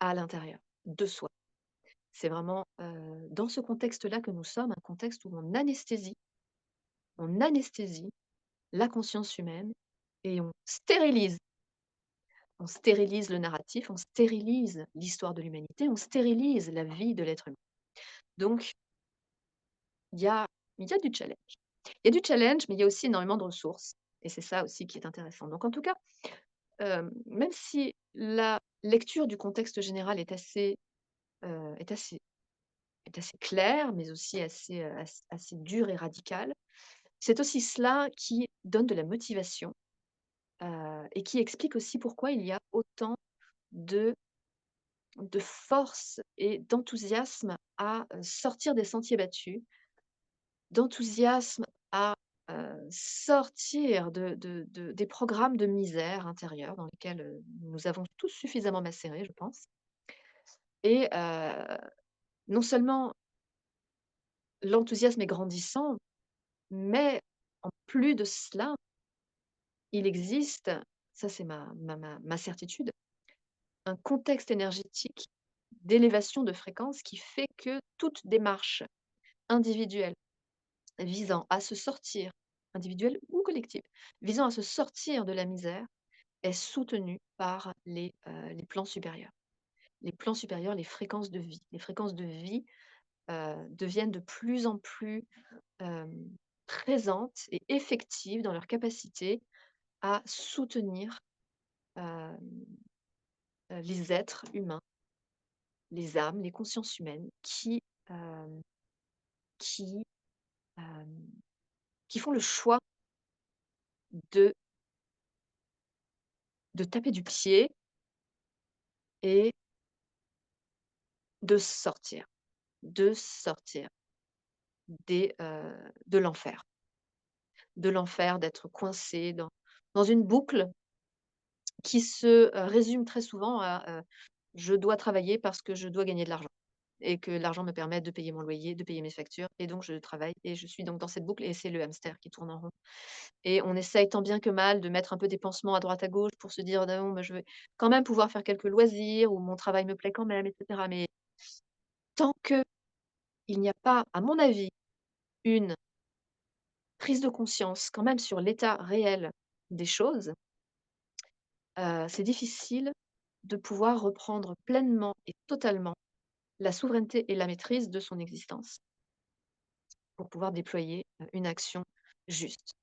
à l'intérieur de soi. C'est vraiment, dans ce contexte-là que nous sommes, un contexte où on anesthésie la conscience humaine et on stérilise le narratif, on stérilise l'histoire de l'humanité, on stérilise la vie de l'être humain. Donc il y a il y a du challenge. Il y a du challenge, mais il y a aussi énormément de ressources et c'est ça aussi qui est intéressant. Donc en tout cas, même si la lecture du contexte général heu, est assez est assez claire, mais aussi assez dure et radicale, c'est aussi cela qui donne de la motivation, et qui explique aussi pourquoi il y a autant de force et d'enthousiasme à, sortir des sentiers battus, d'enthousiasme à, sortir des programmes de misère intérieure dans lesquels, nous avons tous suffisamment macéré, je pense et non seulement l'enthousiasme est grandissant, mais en plus de cela, il existe, ça c'est ma certitude, un contexte énergétique d'élévation de fréquence qui fait que toute démarche individuelle visant à se sortir, individuelle ou collective, visant à se sortir de la misère est soutenue par les plans supérieurs. Les plans supérieurs, les fréquences de vie. Les fréquences de vie, deviennent de plus en plus, hem, présentes et effectives dans leur capacité à soutenir, hem, les êtres humains, les âmes, les consciences humaines hem, qui, hem, qui font le choix de taper du pied et de sortir de l'enfer. De l'enfer, d'être coincé dans une boucle qui se, résume très souvent à, «Je dois travailler parce que je dois gagner de l'argent et que l'argent me permet de payer mon loyer, de payer mes factures et donc je travaille» et je suis donc dans cette boucle et c'est le hamster qui tourne en rond et on essaye tant bien que mal de mettre un peu des pansements à droite à gauche pour se dire: «Non, moi je vais quand même pouvoir faire quelques loisirs ou mon travail me plaît quand même» et cetera. Mais tant qu'il n'y a pas, à mon avis, une prise de conscience quand même sur l'état réel des choses, c'est difficile de pouvoir reprendre pleinement et totalement la souveraineté et la maîtrise de son existence pour pouvoir déployer, une action juste.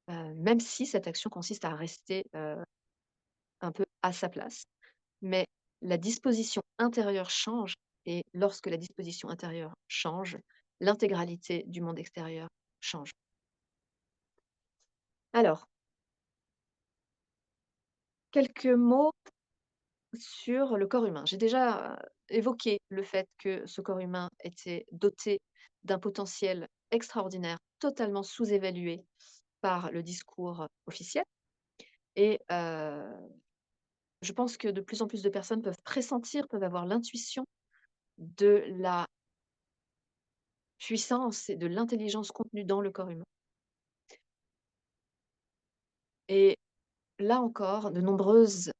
Même si cette action consiste à rester, un peu à sa place. Mais la disposition intérieure change et lorsque la disposition intérieure change, l'intégralité du monde extérieur change. Alors, quelques mots sur le corps humain. J'ai déjà, évoqué le fait que ce corps humain était doté d'un potentiel extraordinaire, totalement sous-évalué par le discours officiel et je pense que de plus en plus de personnes peuvent pressentir, peuvent avoir l'intuition de la puissance et de l'intelligence contenue dans le corps humain et là encore, de nombreuses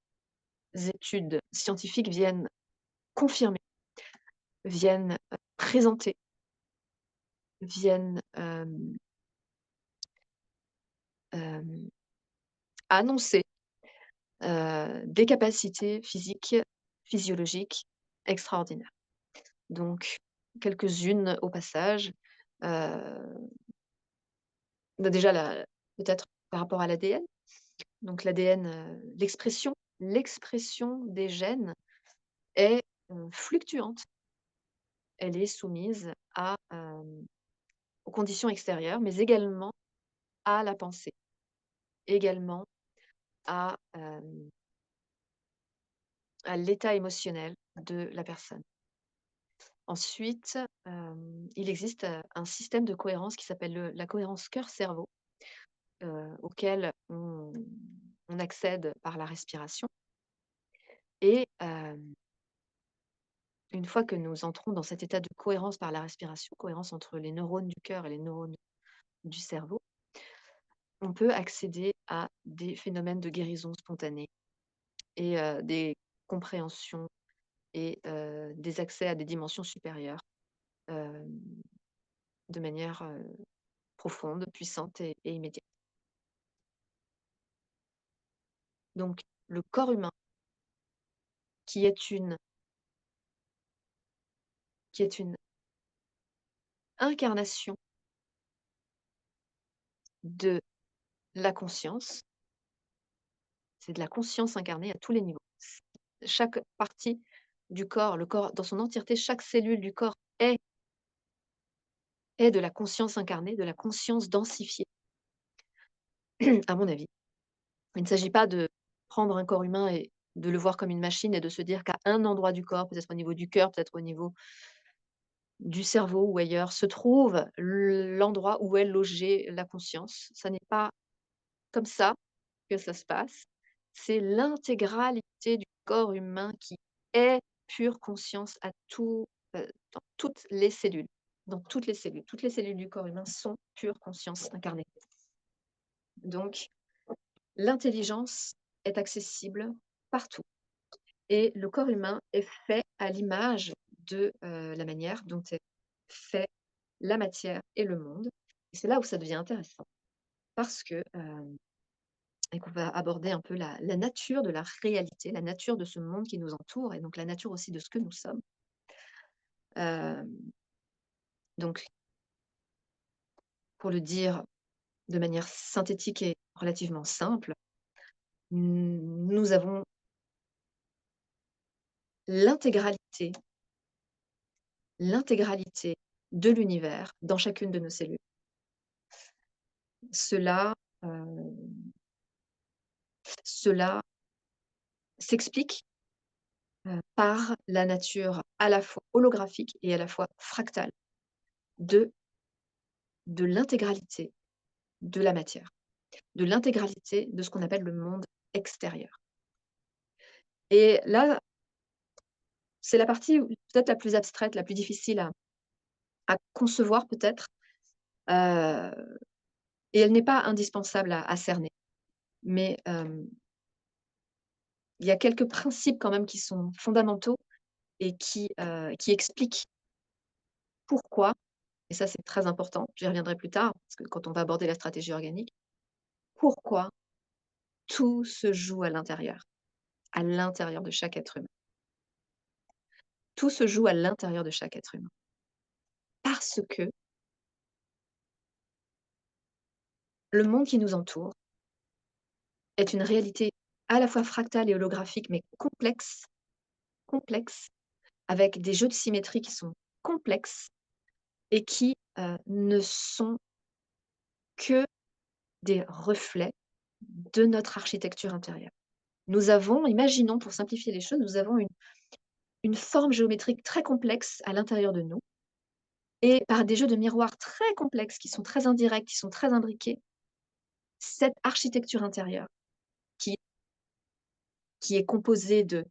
études scientifiques viennent confirmer, viennent, présenter, viennent, hem, annoncer, des capacités physiques, physiologiques extraordinaires. Donc quelques-unes au passage, heu, bah, déjà la peut-être par rapport à l'ADN. Donc l'ADN, l'expression des gènes est, fluctuante. Elle est soumise aux conditions extérieures, mais également à la pensée, également à à l'état émotionnel de la personne. Ensuite, il existe, un système de cohérence qui s'appelle la cohérence cœur-cerveau, auquel on accède par la respiration et une fois que nous entrons dans cet état de cohérence par la respiration, cohérence entre les neurones du cœur et les neurones du cerveau, on peut accéder à des phénomènes de guérison spontanée et des compréhensions et des accès à des dimensions supérieures, hem, de manière, profonde, puissante et immédiate. Donc le corps humain qui est une qui est une incarnation de la conscience, c'est de la conscience incarnée à tous les niveaux. Chaque partie du corps, le corps dans son entièreté, chaque cellule du corps est de la conscience incarnée, de la conscience densifiée, à mon avis. Il ne s'agit pas de prendre un corps humain et de le voir comme une machine et de se dire qu'à un endroit du corps, peut-être au niveau du cœur, peut-être au niveau du cerveau ou ailleurs, se trouve l'endroit où est logée la conscience. Ça n'est pas comme ça que ça se passe. C'est l'intégralité du corps humain qui est pure conscience à tout, dans toutes les cellules. Dans toutes les cellules. Toutes les cellules du corps humain sont pure conscience incarnée. Donc, l'intelligence est accessible partout et le corps humain est fait à l'image de, la manière dont est fait la matière et le monde. Et c'est là où ça devient intéressant parce que, et qu'on va aborder un peu la nature de la réalité, la nature de ce monde qui nous entoure et donc la nature aussi de ce que nous sommes. Hem, donc pour le dire de manière synthétique et relativement simple, nous avons l'intégralité l'intégralité de l'univers dans chacune de nos cellules. Cela, cela s'explique, par la nature à la fois holographique et à la fois fractale de l'intégralité de la matière, de l'intégralité de ce qu'on appelle le monde extérieur. Et là, c'est la partie où peut-être la plus abstraite, la plus difficile à concevoir peut-être, heu et elle n'est pas indispensable à cerner. Mais, il y a quelques principes quand même qui sont fondamentaux et qui expliquent pourquoi, et ça c'est très important, j'y reviendrai plus tard, parce que quand on va aborder la stratégie organique, pourquoi tout se joue à l'intérieur de chaque être humain. Tout se joue à l'intérieur de chaque être humain. Parce que le monde qui nous entoure est une réalité à la fois fractale et holographique, mais complexe, avec des jeux de symétrie qui sont complexes et qui, ne sont que des reflets de notre architecture intérieure. Nous avons, imaginons pour simplifier les choses, nous avons une forme géométrique très complexe à l'intérieur de nous et par des jeux de miroirs très complexes qui sont très indirects, qui sont très imbriqués, cette architecture intérieure qui qui est composée de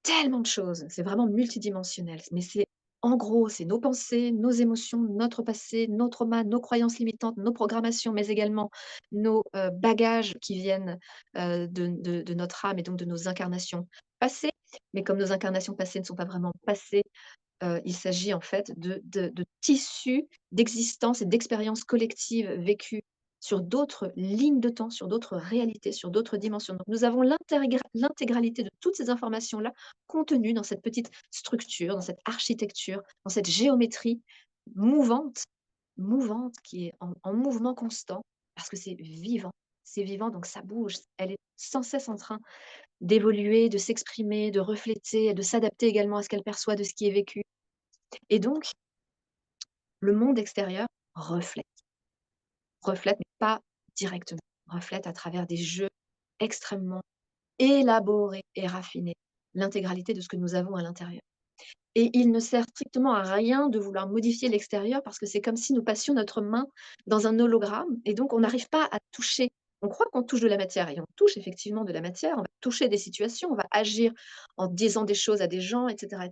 tellement de choses, c'est vraiment multidimensionnel, mais c'est en gros, c'est nos pensées, nos émotions, notre passé, nos traumas, nos croyances limitantes, nos programmations, mais également nos, bagages qui viennent, de notre âme et donc de nos incarnations passées. Mais comme nos incarnations passées ne sont pas vraiment passées, il s'agit en fait de tissus d'existence et d'expériences collectives vécues sur d'autres lignes de temps, sur d'autres réalités, sur d'autres dimensions. Donc nous avons l'intégralité de toutes ces informations-là contenues dans cette petite structure, dans cette architecture, dans cette géométrie mouvante mouvante qui est en mouvement constant parce que c'est vivant donc ça bouge, elle est sans cesse en train d'évoluer, de s'exprimer, de refléter, de s'adapter également à ce qu'elle perçoit de ce qui est vécu. Et donc, le monde extérieur reflète, reflète, mais pas directement, reflète à travers des jeux extrêmement élaborés et raffinés, l'intégralité de ce que nous avons à l'intérieur. Et il ne sert strictement à rien de vouloir modifier l'extérieur parce que c'est comme si nous passions notre main dans un hologramme et donc on n'arrive pas à toucher. On croit qu'on touche de la matière et on touche effectivement de la matière, on va toucher des situations, on va agir en disant des choses à des gens, et cetera.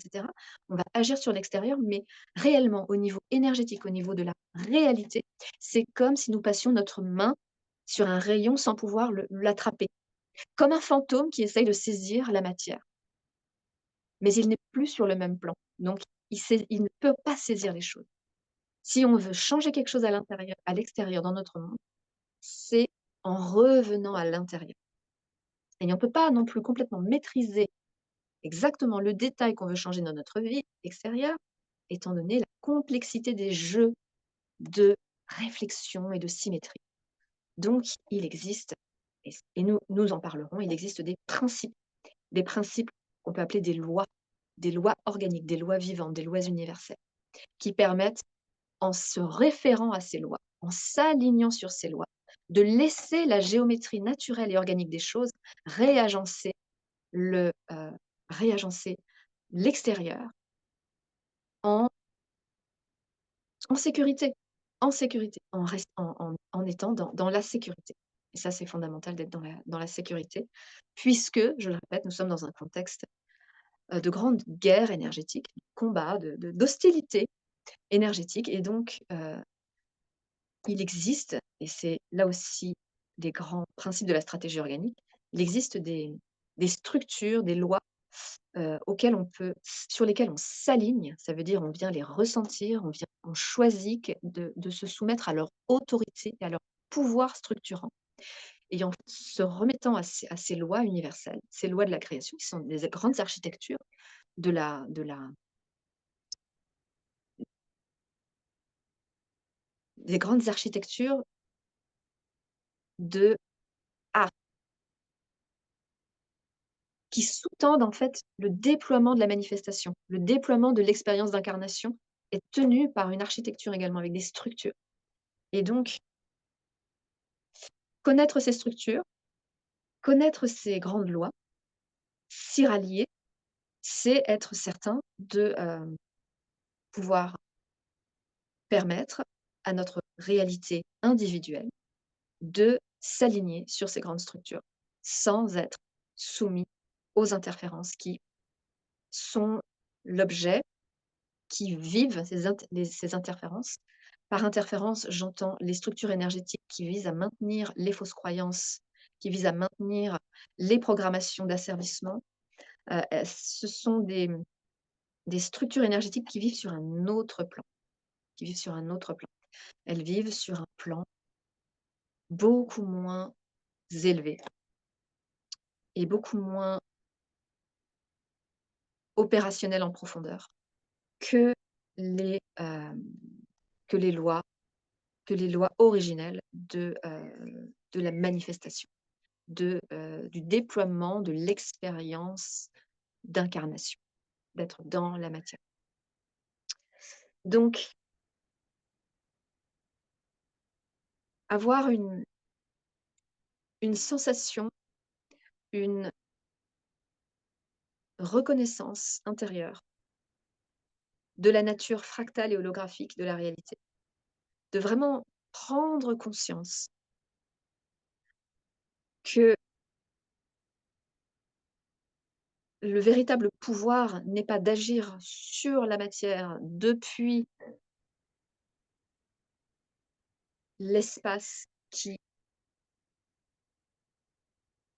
On va agir sur l'extérieur, mais réellement au niveau énergétique, au niveau de la réalité, c'est comme si nous passions notre main sur un rayon sans pouvoir l'attraper, comme un fantôme qui essaye de saisir la matière. mais il n'est plus sur le même plan. Donc il ne peut pas saisir les choses. Si on veut changer quelque chose à l'extérieur dans notre monde, c'est en revenant à l'intérieur et on ne peut pas non plus complètement maîtriser exactement le détail qu'on veut changer dans notre vie extérieure, étant donné la complexité des jeux de réflexion et de symétrie. Donc il existe, et nous en parlerons, il existe des principes qu'on peut appeler des lois organiques, des lois vivantes, des lois universelles, qui permettent, en se référant à ces lois, en s'alignant sur ces lois, de laisser la géométrie naturelle et organique des choses réagencer le, réagencer l'extérieur en en sécurité, en étant dans la sécurité. Et ça, c'est fondamental d'être dans la sécurité, puisque, je le répète, nous sommes dans un contexte, de grande guerre énergétique, de combat, d'hostilité énergétique et donc il existe, et c'est là aussi des grands principes de la stratégie organique, il existe des structures, des lois, auxquelles sur lesquelles on s'aligne. Ça veut dire on vient les ressentir, on choisit de se soumettre à leur autorité et à leur pouvoir structurant et en se remettant à ces lois universelles, ces lois de la création qui sont des grandes architectures de la des grandes architectures de art qui sous-tendent en fait le déploiement de la manifestation. Le déploiement de l'expérience d'incarnation est tenu par une architecture également avec des structures et donc connaître ces structures, connaître ces grandes lois, s'y rallier, c'est être certain de, pouvoir permettre à notre réalité individuelle de s'aligner sur ces grandes structures, sans être soumis aux interférences qui sont l'objet, qui vivent ces interférences. Par interférence, j'entends les structures énergétiques qui visent à maintenir les fausses croyances, qui visent à maintenir les programmations d'asservissement. Ce sont des structures énergétiques qui vivent sur un autre plan, qui vivent sur un autre plan. Elles vivent sur un plan beaucoup moins élevé et beaucoup moins opérationnel en profondeur que les, hem, que les lois que les lois originelles de la manifestation, du déploiement de l'expérience d'incarnation, d'être dans la matière. Donc avoir une sensation, une reconnaissance intérieure de la nature fractale et holographique de la réalité, de vraiment prendre conscience que le véritable pouvoir n'est pas d'agir sur la matière depuis l'espace qui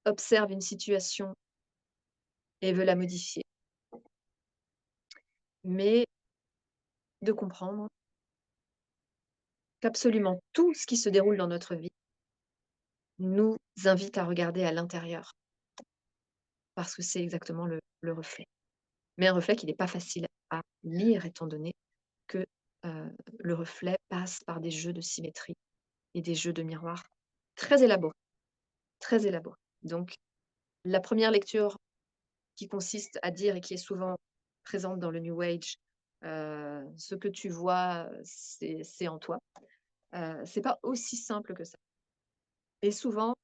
observe une situation et veut la modifier, mais de comprendre qu'absolument tout ce qui se déroule dans notre vie nous invite à regarder à l'intérieur, parce que c'est exactement le reflet. Mais un reflet qui n'est pas facile à lire étant donné que, le reflet passe par des jeux de symétrie et des jeux de miroirs très élaborés, très élaborés. Donc la première lecture qui consiste à dire et qui est souvent présente dans le New Age, «Ce que tu vois, c'est en toi». C'est pas aussi simple que ça et souvent,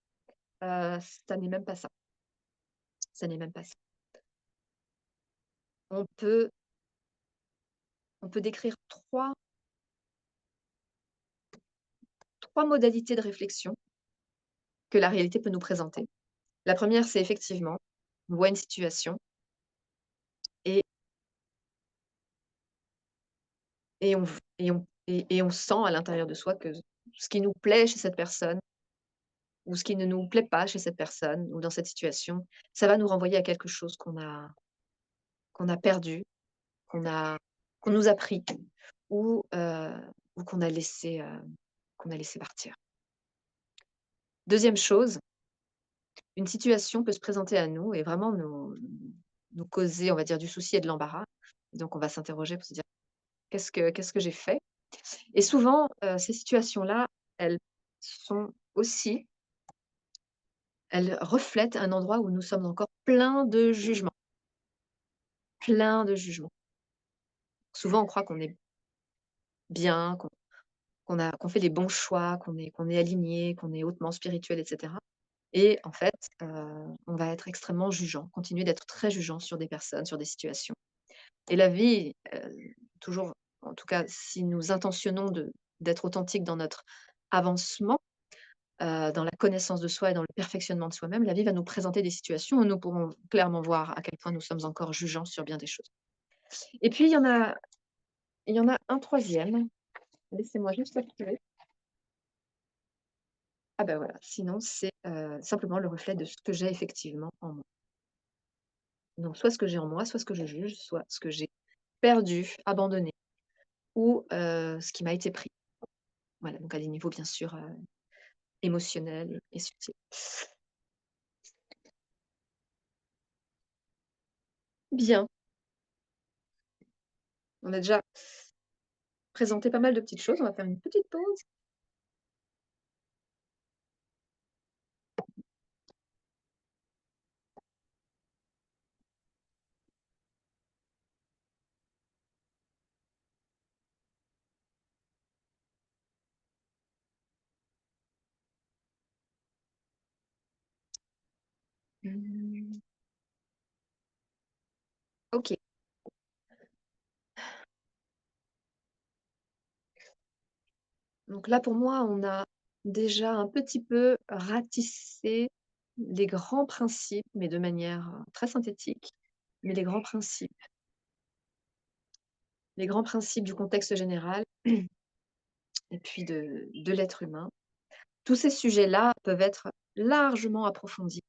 ça n'est même pas ça, ça n'est même pas ça. On peut on peut décrire trois modalités de réflexion que la réalité peut nous présenter. La première, c'est effectivement, on voit une situation et et on sent à l'intérieur de soi que ce qui nous plaît chez cette personne ou ce qui ne nous plaît pas chez cette personne ou dans cette situation, ça va nous renvoyer à quelque chose qu'on a perdu, qu'on a qu'on nous a pris ou ou qu'on a laissé partir. Deuxième chose, une situation peut se présenter à nous et vraiment nous causer, on va dire, du souci et de l'embarras. Donc on va s'interroger pour se dire: «Qu'est-ce que j'ai fait?» Et souvent, ces situations-là, elles sont aussi elles reflètent un endroit où nous sommes encore pleins de jugements, plein de jugements. Souvent, on croit qu'on est bien, qu'on fait les bons choix, qu'on est aligné, qu'on est hautement spirituel et cetera et en fait, on va être extrêmement jugeant, continuer d'être très jugeant sur des personnes, sur des situations et la vie, toujours en tout cas si nous intentionnons d'être authentiques dans notre avancement, dans la connaissance de soi et dans le perfectionnement de soi-même, la vie va nous présenter des situations où nous pourrons clairement voir à quel point nous sommes encore jugeants sur bien des choses. Et puis il y en a un troisième. Laissez-moi juste le retrouver. Ah ben voilà, sinon c'est, simplement le reflet de ce que j'ai effectivement en moi. Donc soit ce que j'ai en moi, soit ce que je juge, soit ce que j'ai perdu, abandonné ou ce qui m'a été pris. Voilà, donc à des niveaux bien sûr, émotionnels et subtils. Bien, on a déjà présenté pas mal de petites choses, on va faire une petite pause. Mmh, OK. Donc là, pour moi, on a déjà un petit peu ratissé les grands principes, mais de manière, très synthétique, mais les grands principes du contexte général et puis de l'être humain. Tous ces sujets-là peuvent être largement approfondis,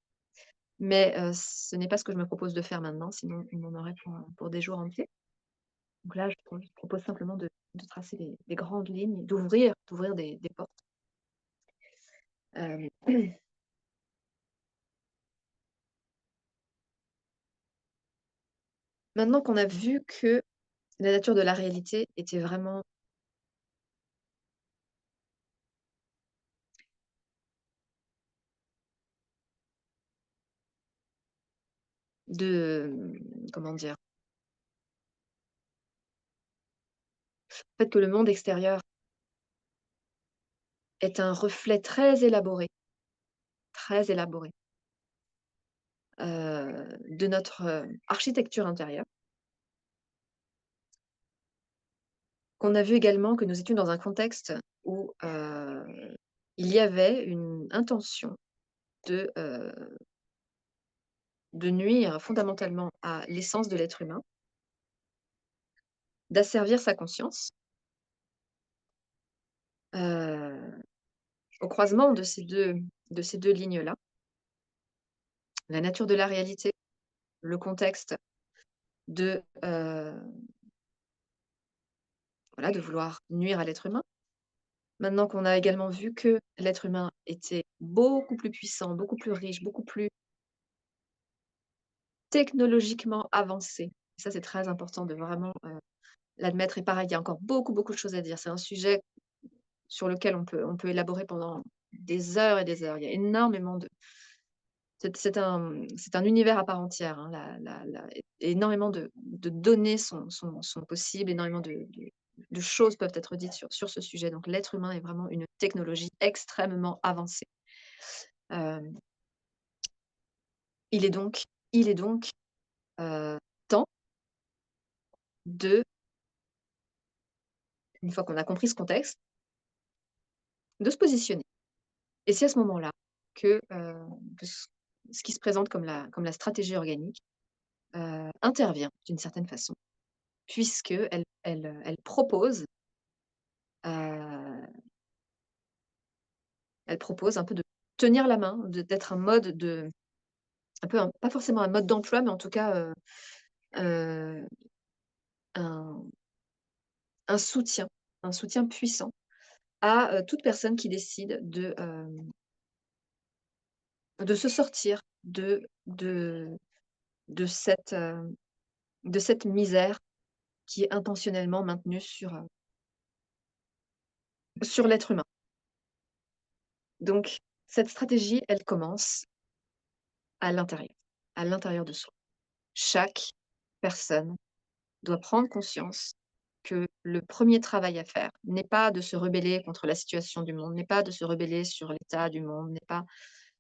mais ce n'est pas ce que je me propose de faire maintenant, sinon on en aurait pour des jours entiers. Donc là, je propose simplement de tracer les grandes lignes, d'ouvrir des portes. Hem, Maintenant qu'on a vu que la nature de la réalité était vraiment comment dire? En fait, que le monde extérieur est un reflet très élaboré, de notre, architecture intérieure. Qu'on a vu également que nous étions dans un contexte où, il y avait une intention de, heu, de nuire fondamentalement à l'essence de l'être humain, d'asservir sa conscience. Heu, Au croisement de ces deux lignes-là, la nature de la réalité, le contexte de, voilà, de vouloir nuire à l'être humain. Maintenant qu'on a également vu que l'être humain était beaucoup plus puissant, beaucoup plus riche, beaucoup plus technologiquement avancé. Ça, c'est très important de vraiment, l'admettre et pareil, il y a encore beaucoup, beaucoup de choses à dire. C'est un sujet sur lequel on peut élaborer pendant des heures et des heures. Il y a énormément de c'est un univers à part entière, hein, la énormément de données sont possibles, énormément de choses peuvent être dites sur ce sujet. Donc l'être humain est vraiment une technologie extrêmement avancée. Hem, il est donc, temps de, une fois qu'on a compris ce contexte, de se positionner. Et c'est à ce moment-là que ce qui se présente comme la stratégie organique, intervient d'une certaine façon, puisqu'elle heu, elle propose un peu de tenir la main, d'être un mode de un peu pas forcément un mode d'emploi, mais en tout cas, heu, un un soutien, un soutien puissant à, toute personne qui décide de se sortir de cette misère qui est intentionnellement maintenue sur l'être humain. Donc cette stratégie, elle commence à l'intérieur de soi. Chaque personne doit prendre conscience que le premier travail à faire n'est pas de se rebeller contre la situation du monde, n'est pas de se rebeller sur l'état du monde, n'est pas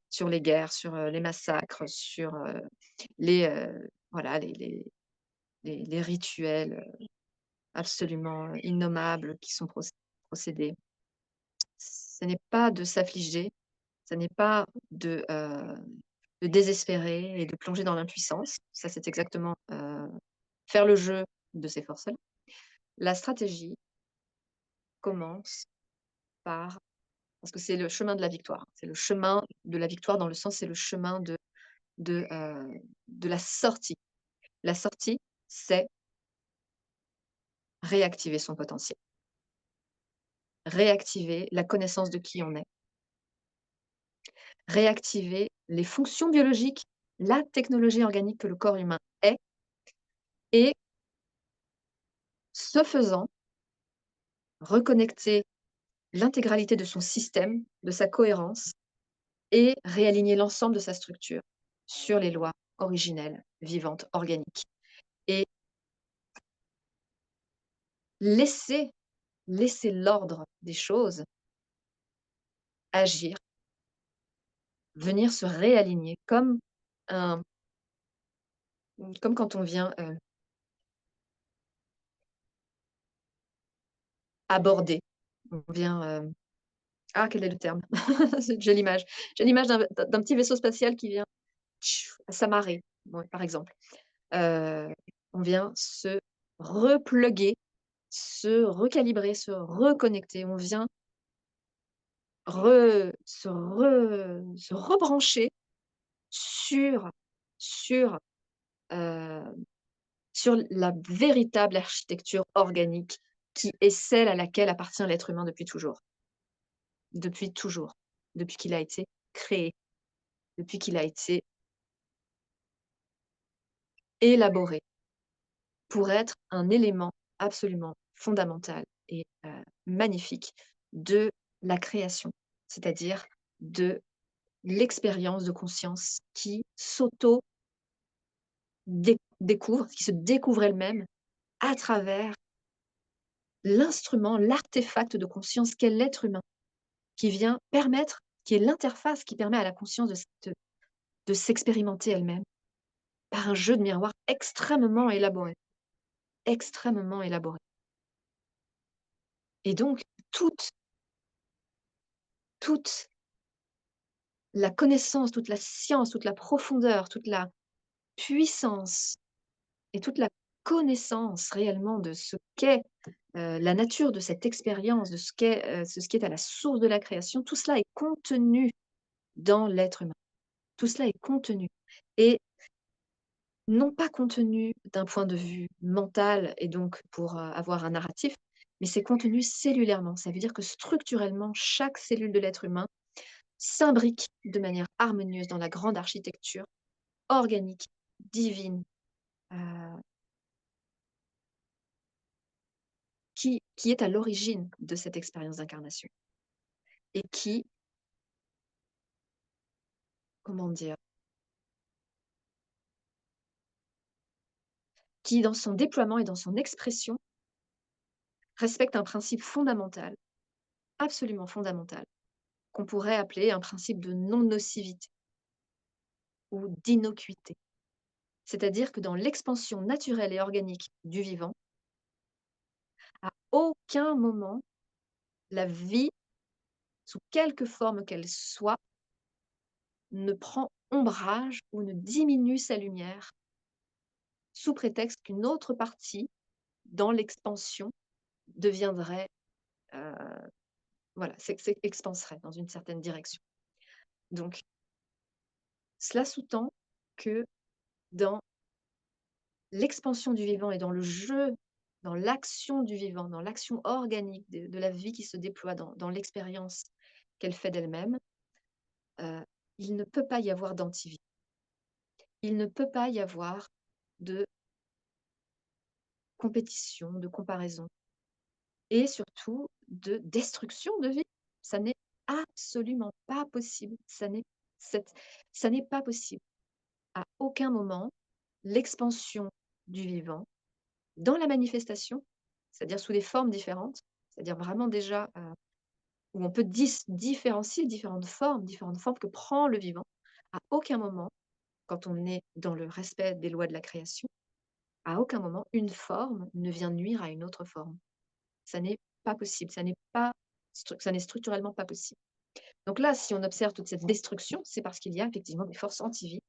sur les guerres, sur, les massacres, sur, voilà, les rituels, absolument innommables qui sont procédés. Ce n'est pas de s'affliger, ce n'est pas de désespérer et de plonger dans l'impuissance. Ça, c'est exactement, faire le jeu de ces forces-là. La stratégie commence par parce que c'est le chemin de la victoire. C'est le chemin de la victoire dans le sens c'est le chemin de, de la sortie. La sortie, c'est réactiver son potentiel, réactiver la connaissance de qui on est, réactiver les fonctions biologiques, la technologie organique que le corps humain est et ce faisant, reconnecter l'intégralité de son système, de sa cohérence et réaligner l'ensemble de sa structure sur les lois originelles, vivantes, organiques et laisser laisser l'ordre des choses agir, venir se réaligner un comme quand on vient, aborder, on vient, quel est le terme? J'ai l'image. J'ai l'image d'un petit vaisseau spatial qui vient s'amarrer, ouais, par exemple. Heu, on vient se repluguer, se recalibrer, se reconnecter. On vient se rebrancher sur sur, heu, sur la véritable architecture organique qui est celle à laquelle appartient l'être humain depuis toujours, depuis qu'il a été créé, depuis qu'il a été élaboré pour être un élément absolument fondamental et magnifique de la création, c'est-à-dire de l'expérience de conscience qui découvre, qui se découvre elle-même à travers l'instrument, l'artefact de conscience qu'est l'être humain, qui vient permettre qui est l'interface qui permet à la conscience de s'expérimenter elle-même par un jeu de miroir extrêmement élaboré et donc toute toute la connaissance, toute la science, toute la profondeur, toute la puissance et toute la connaissance réellement de ce qu'est, la nature de cette expérience, de ce qui est à la source de la création, tout cela est contenu dans l'être humain. Tout cela est contenu et non pas contenu d'un point de vue mental et donc pour, avoir un narratif, mais c'est contenu cellulairement. Ça veut dire que structurellement, chaque cellule de l'être humain s'imbrique de manière harmonieuse dans la grande architecture organique, divine, heu, qui est à l'origine de cette expérience d'incarnation et qui, comment dire? Qui dans son déploiement et dans son expression respecte un principe fondamental, absolument fondamental, qu'on pourrait appeler un principe de non-nocivité ou d'innocuité. C'est-à-dire que dans l'expansion naturelle et organique du vivant, à aucun moment, la vie, sous quelque forme qu'elle soit, ne prend ombrage ou ne diminue sa lumière sous prétexte qu'une autre partie, dans l'expansion, deviendrait, heu, voilà, expanserait dans une certaine direction. Donc cela sous-tend que dans l'expansion du vivant est dans le jeu, dans l'action du vivant, dans l'action organique de la vie qui se déploie dans l'expérience qu'elle fait d'elle-même, heu, il ne peut pas y avoir d'antivie. Il ne peut pas y avoir de compétition, de comparaison et surtout de destruction de vie. Ça n'est absolument pas possible. Cette ça n'est pas possible. À aucun moment, l'expansion du vivant dans la manifestation, c'est-à-dire sous des formes différentes, c'est-à-dire vraiment déjà, où on peut différencier différentes formes que prend le vivant. À aucun moment, quand on est dans le respect des lois de la création, à aucun moment une forme ne vient nuire à une autre forme. Ça n'est pas possible, ça n'est structurellement pas possible. Donc là, si on observe toute cette destruction, c'est parce qu'il y a effectivement des forces anti-vie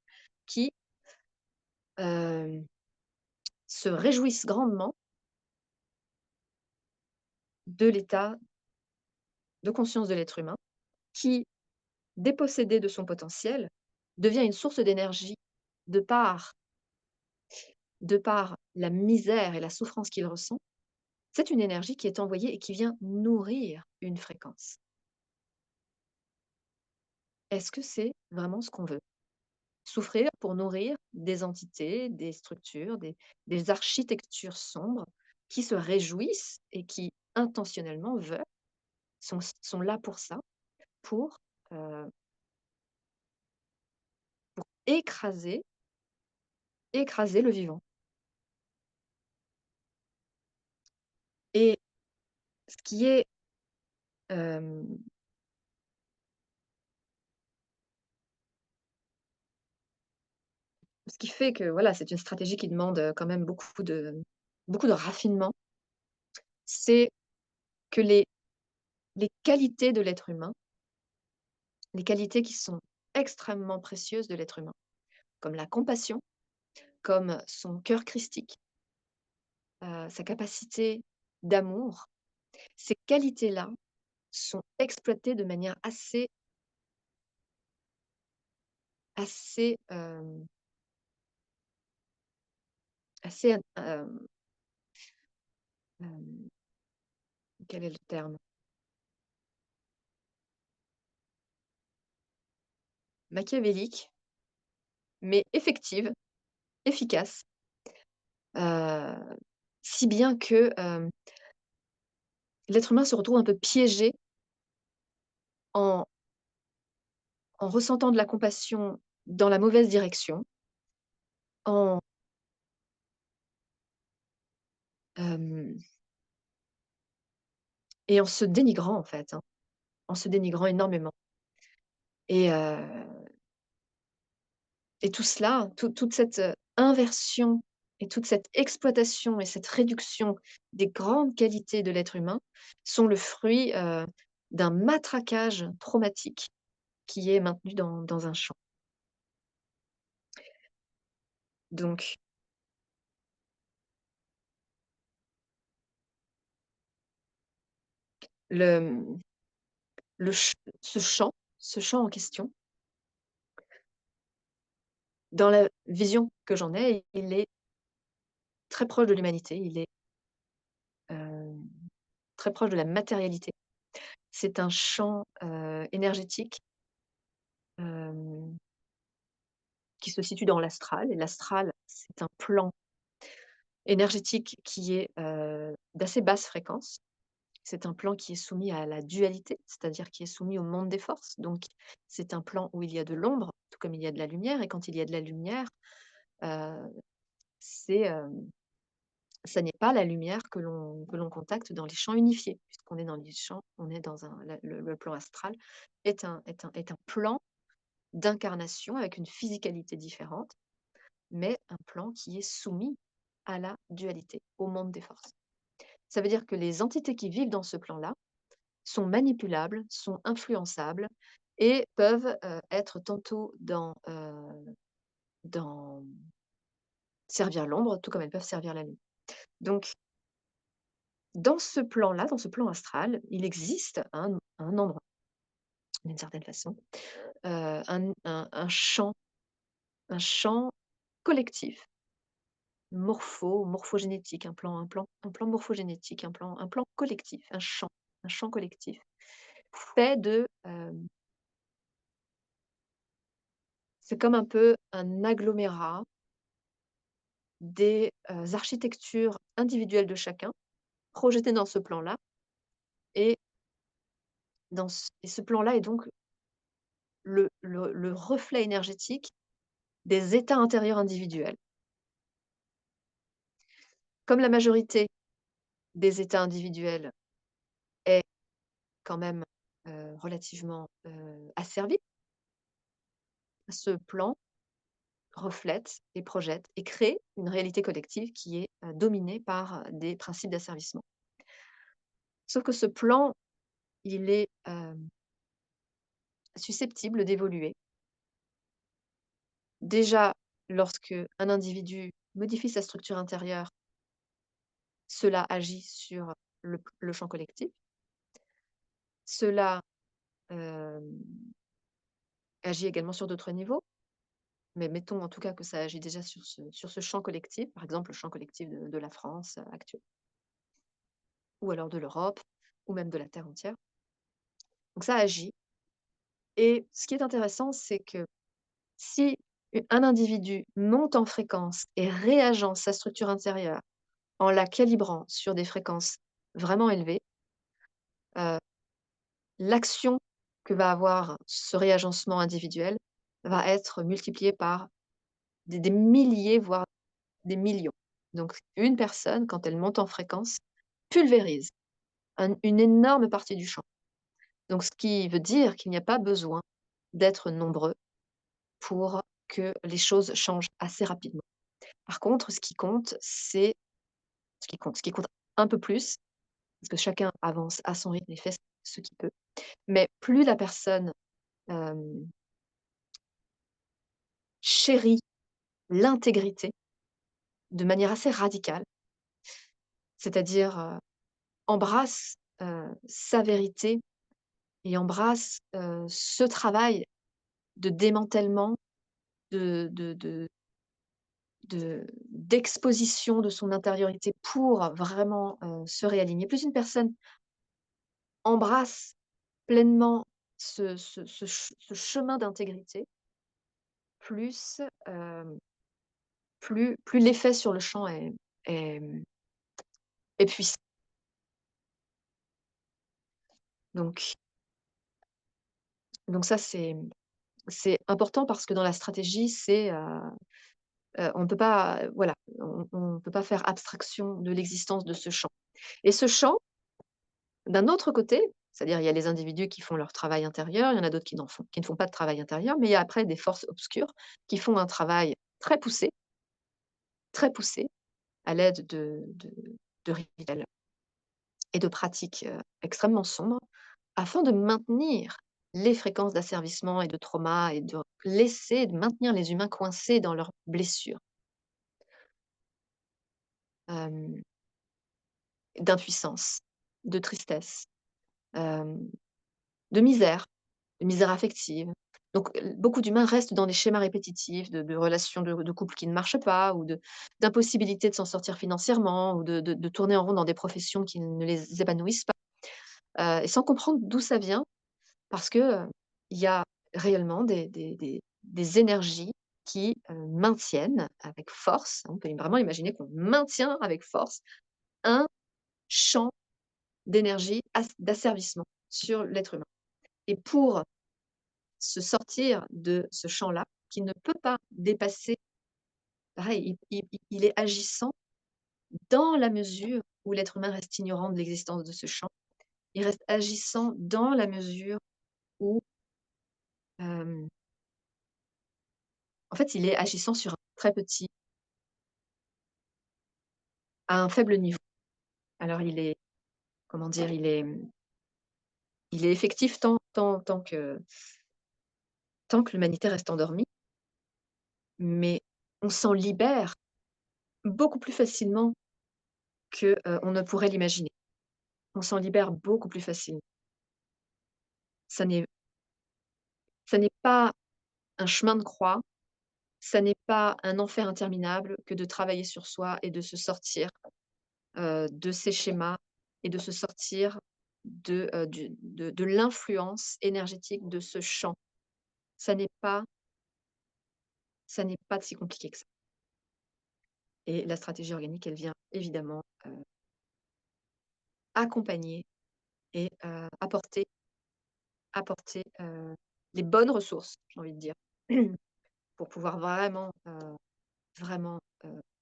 qui, hem, se réjouissent grandement de l'état de conscience de l'être humain qui, dépossédé de son potentiel, devient une source d'énergie de par de par la misère et la souffrance qu'il ressent. C'est une énergie qui est envoyée et qui vient nourrir une fréquence. Est-ce que c'est vraiment ce qu'on veut? Souffrir pour nourrir des entités, des structures, des architectures sombres qui se réjouissent et qui intentionnellement sont là pour ça, pour, heu, écraser écraser le vivant. Et ce qui est, hem, ce qui fait que voilà, c'est une stratégie qui demande, quand même beaucoup de raffinement, c'est que les qualités de l'être humain, les qualités qui sont extrêmement précieuses de l'être humain, comme la compassion, comme son cœur christique, sa capacité d'amour, ces qualités-là sont exploitées de manière assez, assez, hem, quel est le terme? Machiavélique, mais effective, efficace, heu, si bien que, l'être humain se retrouve un peu piégé en ressentant de la compassion dans la mauvaise direction, en, hem et en se dénigrant en fait, hein, en se dénigrant énormément et et tout cela, toute cette, inversion et toute cette exploitation et cette réduction des grandes qualités de l'être humain sont le fruit, d'un matraquage traumatique qui est maintenu dans un champ. Donc le, le ch ce champ en question, dans la vision que j'en ai, il est très proche de l'humanité, il est, heu, très proche de la matérialité. C'est un champ, énergétique, hem, qui se situe dans l'astral et l'astral, c'est un plan énergétique qui est, d'assez basse fréquence. C'est un plan qui est soumis à la dualité, c'est-à-dire qui est soumis au monde des forces. Donc c'est un plan où il y a de l'ombre, tout comme il y a de la lumière et quand il y a de la lumière, heu, c'est, ça n'est pas la lumière que l'on contacte dans les champs unifiés, puisqu'on est dans les champs on est dans un le plan astral est un plan d'incarnation avec une physicalité différente, mais un plan qui est soumis à la dualité, au monde des forces. Ça veut dire que les entités qui vivent dans ce plan-là sont manipulables, sont influençables et peuvent, être tantôt dans servir l'ombre, tout comme elles peuvent servir la lumière. Donc dans ce plan-là, dans ce plan astral, il existe un endroit, d'une certaine façon, un champ collectif morphogénétique, un plan morphogénétique, un plan collectif, un champ collectif fait de, c'est comme un peu un agglomérat des, architectures individuelles de chacun, projetées dans ce plan-là et ce plan-là est donc le reflet énergétique des états intérieurs individuels. Comme la majorité des états individuels est quand même, relativement, asservie, ce plan reflète et projette et crée une réalité collective qui est, dominée par, des principes d'asservissement. Sauf que ce plan, il est, susceptible d'évoluer. Déjà, lorsque un individu modifie sa structure intérieure, cela agit sur le champ collectif. Cela, hem, agit également sur d'autres niveaux, mais mettons en tout cas que ça agit déjà sur ce champ collectif, par exemple le champ collectif de la France, actuelle, ou alors de l'Europe, ou même de la terre entière. Donc ça agit et ce qui est intéressant, c'est que si un individu monte en fréquence et réagence sa structure intérieure en la calibrant sur des fréquences vraiment élevées, heu, l'action que va avoir ce réagencement individuel va être multiplié par des milliers, voire des millions. Donc une personne, quand elle monte en fréquence, pulvérise une énorme partie du champ. Donc ce qui veut dire qu'il n'y a pas besoin d'être nombreux pour que les choses changent assez rapidement. Par contre, ce qui compte un peu plus, parce que chacun avance à son rythme et fait ce qu'il peut, mais plus la personne, hem, chérit l'intégrité de manière assez radicale, c'est-à-dire, embrasse, sa vérité et embrasse, ce travail de démantèlement, de d'exposition de son intériorité pour vraiment, se réaligner. Plus une personne embrasse pleinement ce chemin d'intégrité, plus, plus l'effet sur le champ est, mmh, est puissant. Donc ça c'est important parce que dans la stratégie, on ne peut pas, voilà, on peut pas faire abstraction de l'existence de ce champ et ce champ, d'un autre côté, c'est-à-dire il y a les individus qui font leur travail intérieur, il y en a d'autres qui ne font pas de travail intérieur, mais il y a après des forces obscures qui font un travail très poussé à l'aide de rituels et de pratiques, extrêmement sombres afin de maintenir les fréquences d'asservissement et de trauma et de maintenir les humains coincés dans leurs blessures, hem, d'impuissance, de tristesse, hem, de misère affective. Donc, beaucoup d'humains restent dans des schémas répétitifs de relations de couple qui ne marchent pas ou d'impossibilité de s'en sortir financièrement ou de tourner en rond dans des professions qui ne les épanouissent pas, et sans comprendre d'où ça vient. Parce que, il y a réellement des énergies qui, maintiennent avec force, on peut vraiment imaginer qu'on maintient avec force un champ d'énergie d'asservissement sur l'être humain et pour se sortir de ce champ-là, qui ne peut pas dépasser, pareil, il est agissant dans la mesure où l'être humain reste ignorant de l'existence de ce champ. Il reste agissant dans la mesure où, hem, en fait, il est agissant sur un très petit à un faible niveau. Alors il est, comment dire? Il est effectif tant que l'humanité reste endormie, mais on s'en libère beaucoup plus facilement que, on ne pourrait l'imaginer. On s'en libère beaucoup plus facilement. Ça n'est ça n'est pas un chemin de croix, Ça n'est pas un enfer interminable que de travailler sur soi et de se sortir, de ces schémas et de se sortir de l'influence énergétique de ce champ. Ça n'est pas ça n'est pas si compliqué que ça et la stratégie organique, elle vient évidemment, accompagner et apporter, les bonnes ressources, j'ai envie de dire, pour pouvoir vraiment,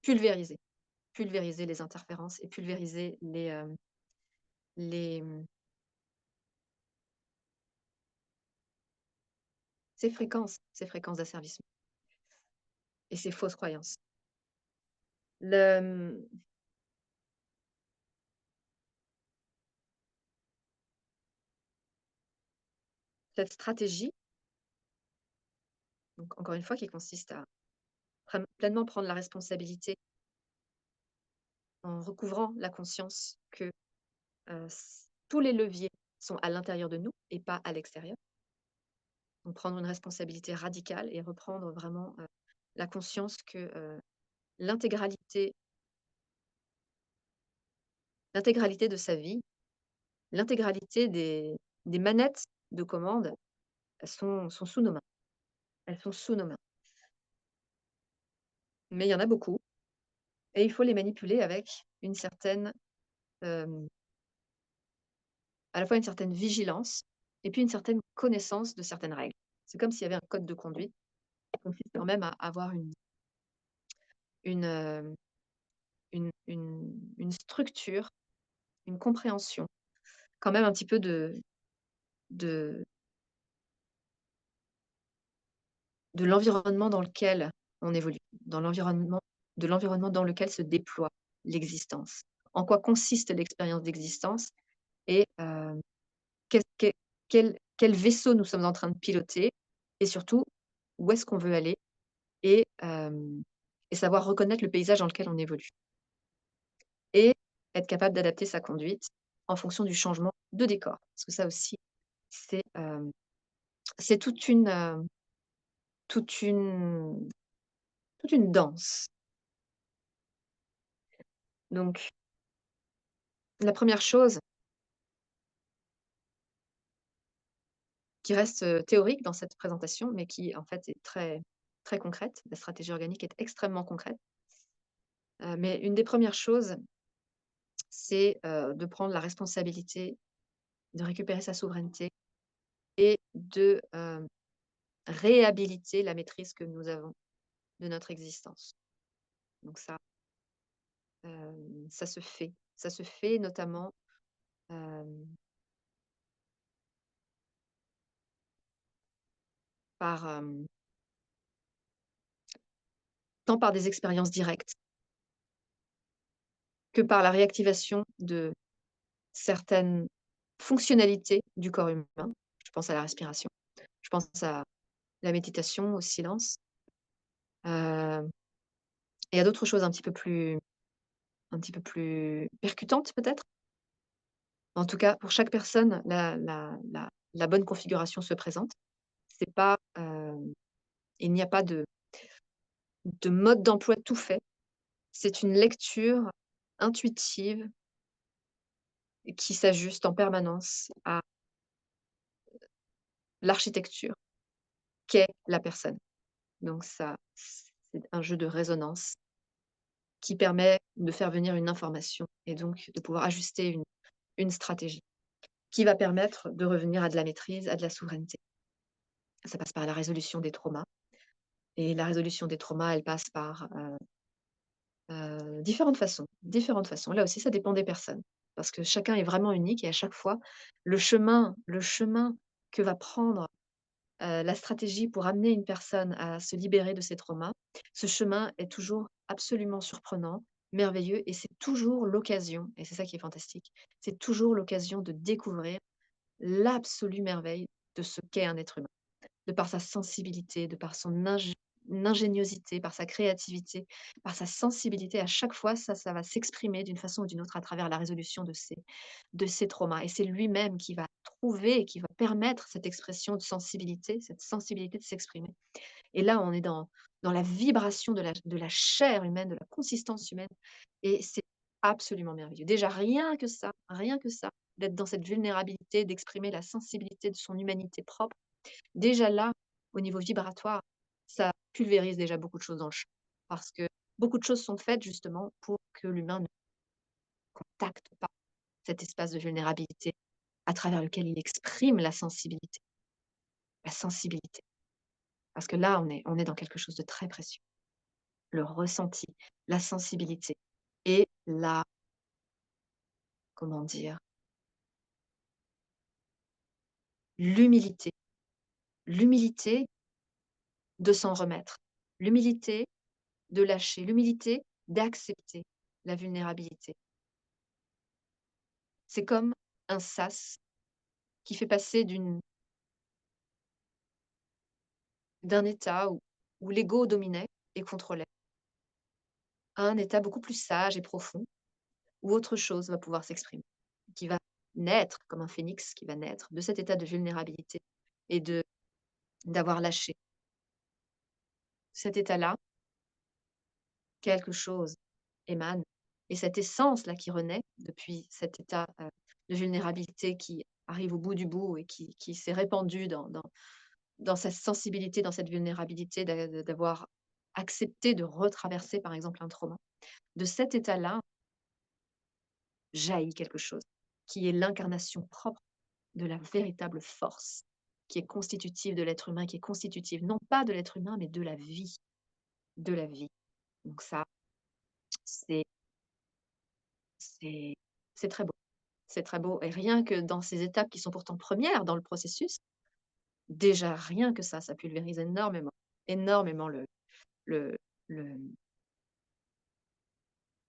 pulvériser pulvériser les interférences et pulvériser les, ces fréquences d'asservissement et ces fausses croyances. Le, cette stratégie, donc encore une fois, qui consiste à pleinement prendre la responsabilité en recouvrant la conscience que, tous les leviers sont à l'intérieur de nous et pas à l'extérieur. Donc prendre une responsabilité radicale et reprendre vraiment, la conscience que, l'intégralité l'intégralité de sa vie, l'intégralité des manettes de commande, elles sont sous nos mains. Elles sont sous nos mains. Mais il y en a beaucoup et il faut les manipuler avec une certaine, hem, à la fois une certaine vigilance et puis une certaine connaissance de certaines règles. C'est comme s'il y avait un code de conduite qui consiste quand même à avoir une, hem, une structure, une compréhension, quand même un petit peu de de l'environnement dans lequel on évolue, de l'environnement dans lequel se déploie l'existence. En quoi consiste l'expérience d'existence et qu'est-ce qu'est quel vaisseau nous sommes en train de piloter et surtout où est-ce qu'on veut aller et savoir reconnaître le paysage dans lequel on évolue et être capable d'adapter sa conduite en fonction du changement de décor. Parce que ça aussi, c'est, c'est toute une toute une danse. Donc la première chose qui reste, théorique dans cette présentation, mais qui en fait est très très concrète, la stratégie organique est extrêmement concrète, mais une des premières choses, c'est, de prendre la responsabilité, de récupérer sa souveraineté et de, réhabiliter la maîtrise que nous avons de notre existence. Donc ça se fait. Ça se fait notamment, hem, par, tant par des expériences directes que par la réactivation de certaines fonctionnalités du corps humain. Je pense à la respiration, je pense à la méditation, au silence, heu et à d'autres choses un petit peu plus percutantes peut-être? En tout cas, pour chaque personne, la bonne configuration se présente. C'est pas, il n'y a pas de mode d'emploi tout fait. C'est une lecture intuitive qui s'ajuste en permanence à l'architecture qu'est la personne. Donc ça, c'est un jeu de résonance qui permet de faire venir une information et donc de pouvoir ajuster une stratégie qui va permettre de revenir à de la maîtrise, à de la souveraineté. Ça passe par la résolution des traumas et la résolution des traumas, elle passe par, différentes façons, différentes façons. Là aussi, ça dépend des personnes parce que chacun est vraiment unique et à chaque fois, le chemin que va prendre, la stratégie pour amener une personne à se libérer de ses traumas, ce chemin est toujours absolument surprenant, merveilleux et c'est toujours l'occasion et c'est ça qui est fantastique, c'est toujours l'occasion de découvrir l'absolue merveille de ce qu'est un être humain. De par sa sensibilité, de par son ingéniosité, par sa créativité, par sa sensibilité, à chaque fois, ça va s'exprimer d'une façon ou d'une autre à travers la résolution de ses traumas et c'est lui-même qui va trouver et qui va permettre cette expression de sensibilité, cette sensibilité de s'exprimer et là, on est dans la vibration de la chair humaine, de la consistance humaine et c'est absolument merveilleux. Déjà rien que ça, d'être dans cette vulnérabilité, d'exprimer la sensibilité de son humanité propre, déjà là, au niveau vibratoire, ça pulvérise déjà beaucoup de choses dans le champ. Parce que beaucoup de choses sont faites justement pour que l'humain ne contacte pas cet espace de vulnérabilité à travers lequel il exprime la sensibilité. La sensibilité. Parce que là, on est dans quelque chose de très précieux. Le ressenti, la sensibilité et la comment dire? L'humilité. L'humilité de s'en remettre. L'humilité de lâcher. L'humilité d'accepter la vulnérabilité. C'est comme un sas qui fait passer d'un état où l'ego dominait et contrôlait, à un état beaucoup plus sage et profond, où autre chose va pouvoir s'exprimer, qui va naître comme un phénix qui va naître de cet état de vulnérabilité et de d'avoir lâché. Cet état-là, quelque chose émane et cette essence-là qui renaît depuis cet état, de vulnérabilité qui arrive au bout du bout et qui s'est répandue dans sa sensibilité, dans cette vulnérabilité d'avoir accepté de retraverser, par exemple, un trauma. De cet état-là, jaillit quelque chose qui est l'incarnation propre de la véritable force qui est constitutive de l'être humain, qui est constitutive non pas de l'être humain, mais de la vie, de la vie. Donc ça, c'est c'est c'est très beau. C'est très beau et rien que dans ces étapes qui sont pourtant premières dans le processus, déjà rien que ça pulvérise énormément, énormément le le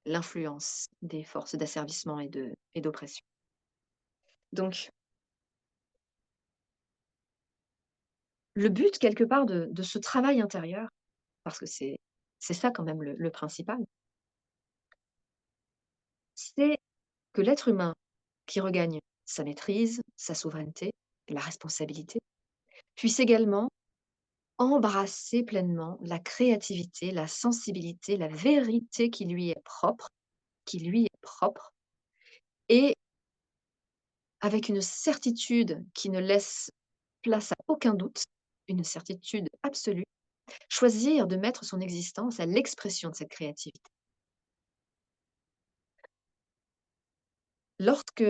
l'influence des forces d'asservissement et d'oppression. Donc le but quelque part de ce travail intérieur, parce que c'est ça quand même le principal, c'est que l'être humain qui regagne sa maîtrise, sa souveraineté, la responsabilité, puisse également embrasser pleinement la créativité, la sensibilité, la vérité qui lui est propre et avec une certitude qui ne laisse place à aucun doute, une certitude absolue, choisir de mettre son existence à l'expression de cette créativité. Lorsque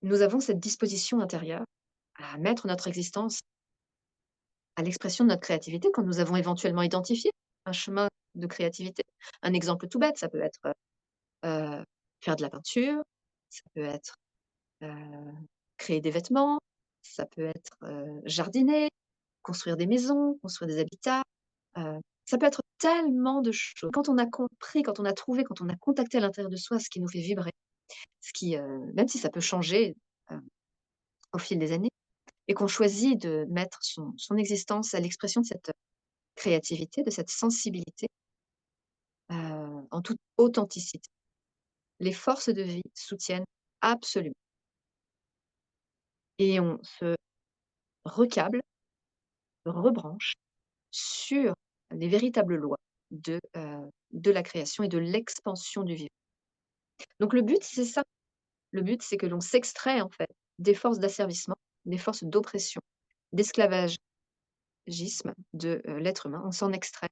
nous avons cette disposition intérieure à mettre notre existence à l'expression de notre créativité, quand nous avons éventuellement identifié un chemin de créativité. Un exemple tout bête, ça peut être, faire de la peinture, ça peut être, heu, créer des vêtements, ça peut être, jardiner, construire des maisons, construire des habitats, ça peut être tellement de choses. Quand on a compris, quand on a trouvé, quand on a contacté à l'intérieur de soi ce qui nous fait vibrer, ce qui, même si ça peut changer, heu, au fil des années et qu'on choisit de mettre son existence à l'expression de cette créativité, de cette sensibilité, en toute authenticité. Les forces de vie soutiennent absolument et on se recable, rebranche sur les véritables lois de la création et de l'expansion du vivant. Donc le but, c'est ça. Le but, c'est que l'on s'extrait, en fait, des forces d'asservissement, des forces d'oppression, d'esclavagisme de, l'être humain. On s'en extrait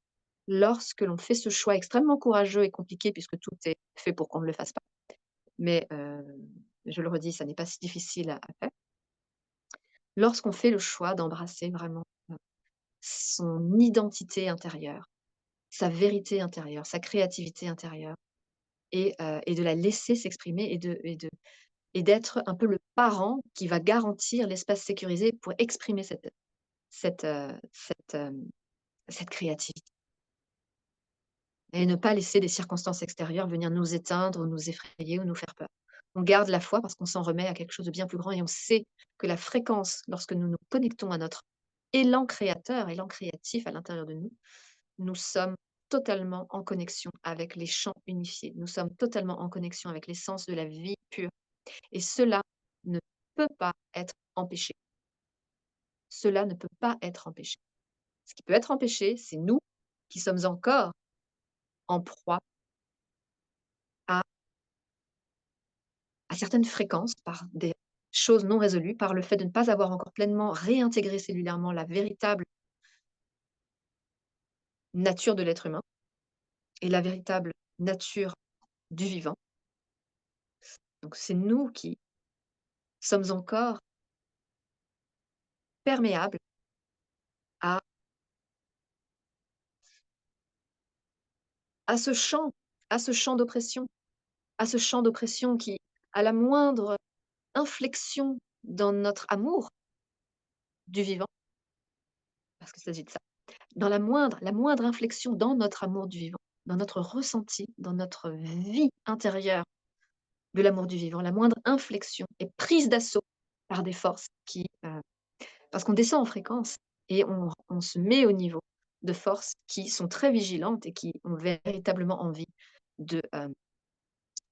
lorsque l'on fait ce choix extrêmement courageux et compliqué puisque tout est fait pour qu'on ne le fasse pas. Mais, je le redis, ça n'est pas si difficile à faire. Lorsqu'on fait le choix d'embrasser vraiment, son identité intérieure, sa vérité intérieure, sa créativité intérieure et de la laisser s'exprimer et d'être un peu le parent qui va garantir l'espace sécurisé pour exprimer cette créativité et ne pas laisser des circonstances extérieures venir nous éteindre ou nous effrayer ou nous faire peur. On garde la foi parce qu'on s'en remet à quelque chose de bien plus grand et on sait que la fréquence, lorsque nous nous connectons à notre élan créateur, élan créatif à l'intérieur de nous, nous sommes totalement en connexion avec les champs unifiés. Nous sommes totalement en connexion avec l'essence de la vie pure et cela ne peut pas être empêché. Cela ne peut pas être empêché. Ce qui peut être empêché, c'est nous qui sommes encore en proie à certaines fréquences, par des choses non résolues, par le fait de ne pas avoir encore pleinement réintégré cellulairement la véritable nature de l'être humain et la véritable nature du vivant. Donc c'est nous qui sommes encore perméables à à ce champ à ce champ d'oppression qui, à la moindre inflexion dans notre amour du vivant, parce qu'il s'agit de ça, dans la moindre inflexion dans notre amour du vivant, dans notre ressenti, dans notre vie intérieure de l'amour du vivant, la moindre inflexion est prise d'assaut par des forces qui, parce qu'on descend en fréquence et on se met au niveau de forces qui sont très vigilantes et qui ont véritablement envie de,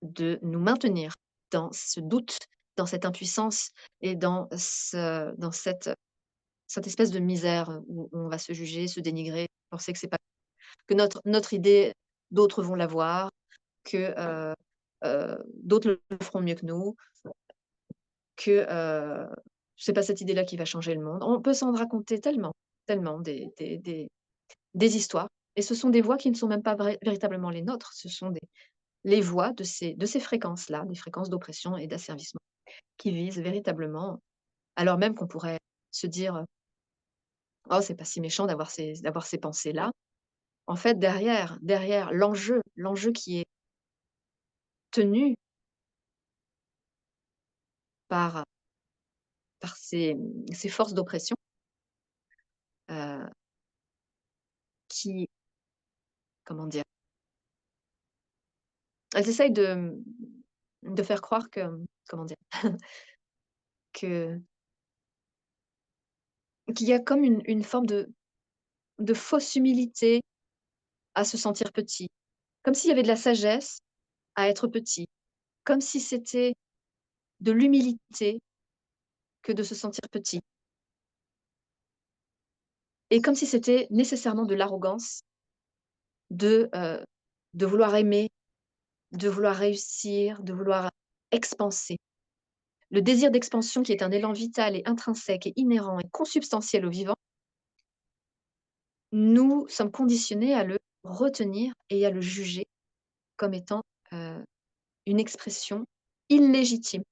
de nous maintenir dans ce doute, dans cette impuissance et dans cette espèce de misère où on va se juger, se dénigrer, penser que c'est pas que notre idée, d'autres vont l'avoir, que, d'autres le feront mieux que nous, que, c'est pas cette idée-là qui va changer le monde. On peut s'en raconter tellement, tellement des histoires et ce sont des voix qui ne sont même pas véritablement les nôtres. Ce sont les voix de ces fréquences-là, des fréquences d'oppression et d'asservissement qui visent véritablement alors même qu'on pourrait se dire: «Oh, c'est pas si méchant d'avoir ces pensées-là». En fait, derrière l'enjeu qui est tenu par ces forces d'oppression, heu, qui comment dire? Elles essayent de faire croire que, comment dire? Que qu'il y a comme une forme de fausse humilité à se sentir petit, comme s'il y avait de la sagesse à être petit, comme si c'était de l'humilité que de se sentir petit et comme si c'était nécessairement de l'arrogance de vouloir aimer, de vouloir réussir, de vouloir expanser. Le désir d'expansion qui est un élan vital et intrinsèque et inhérent et consubstantiel au vivant, nous sommes conditionnés à le retenir et à le juger comme étant, heu, une expression illégitime.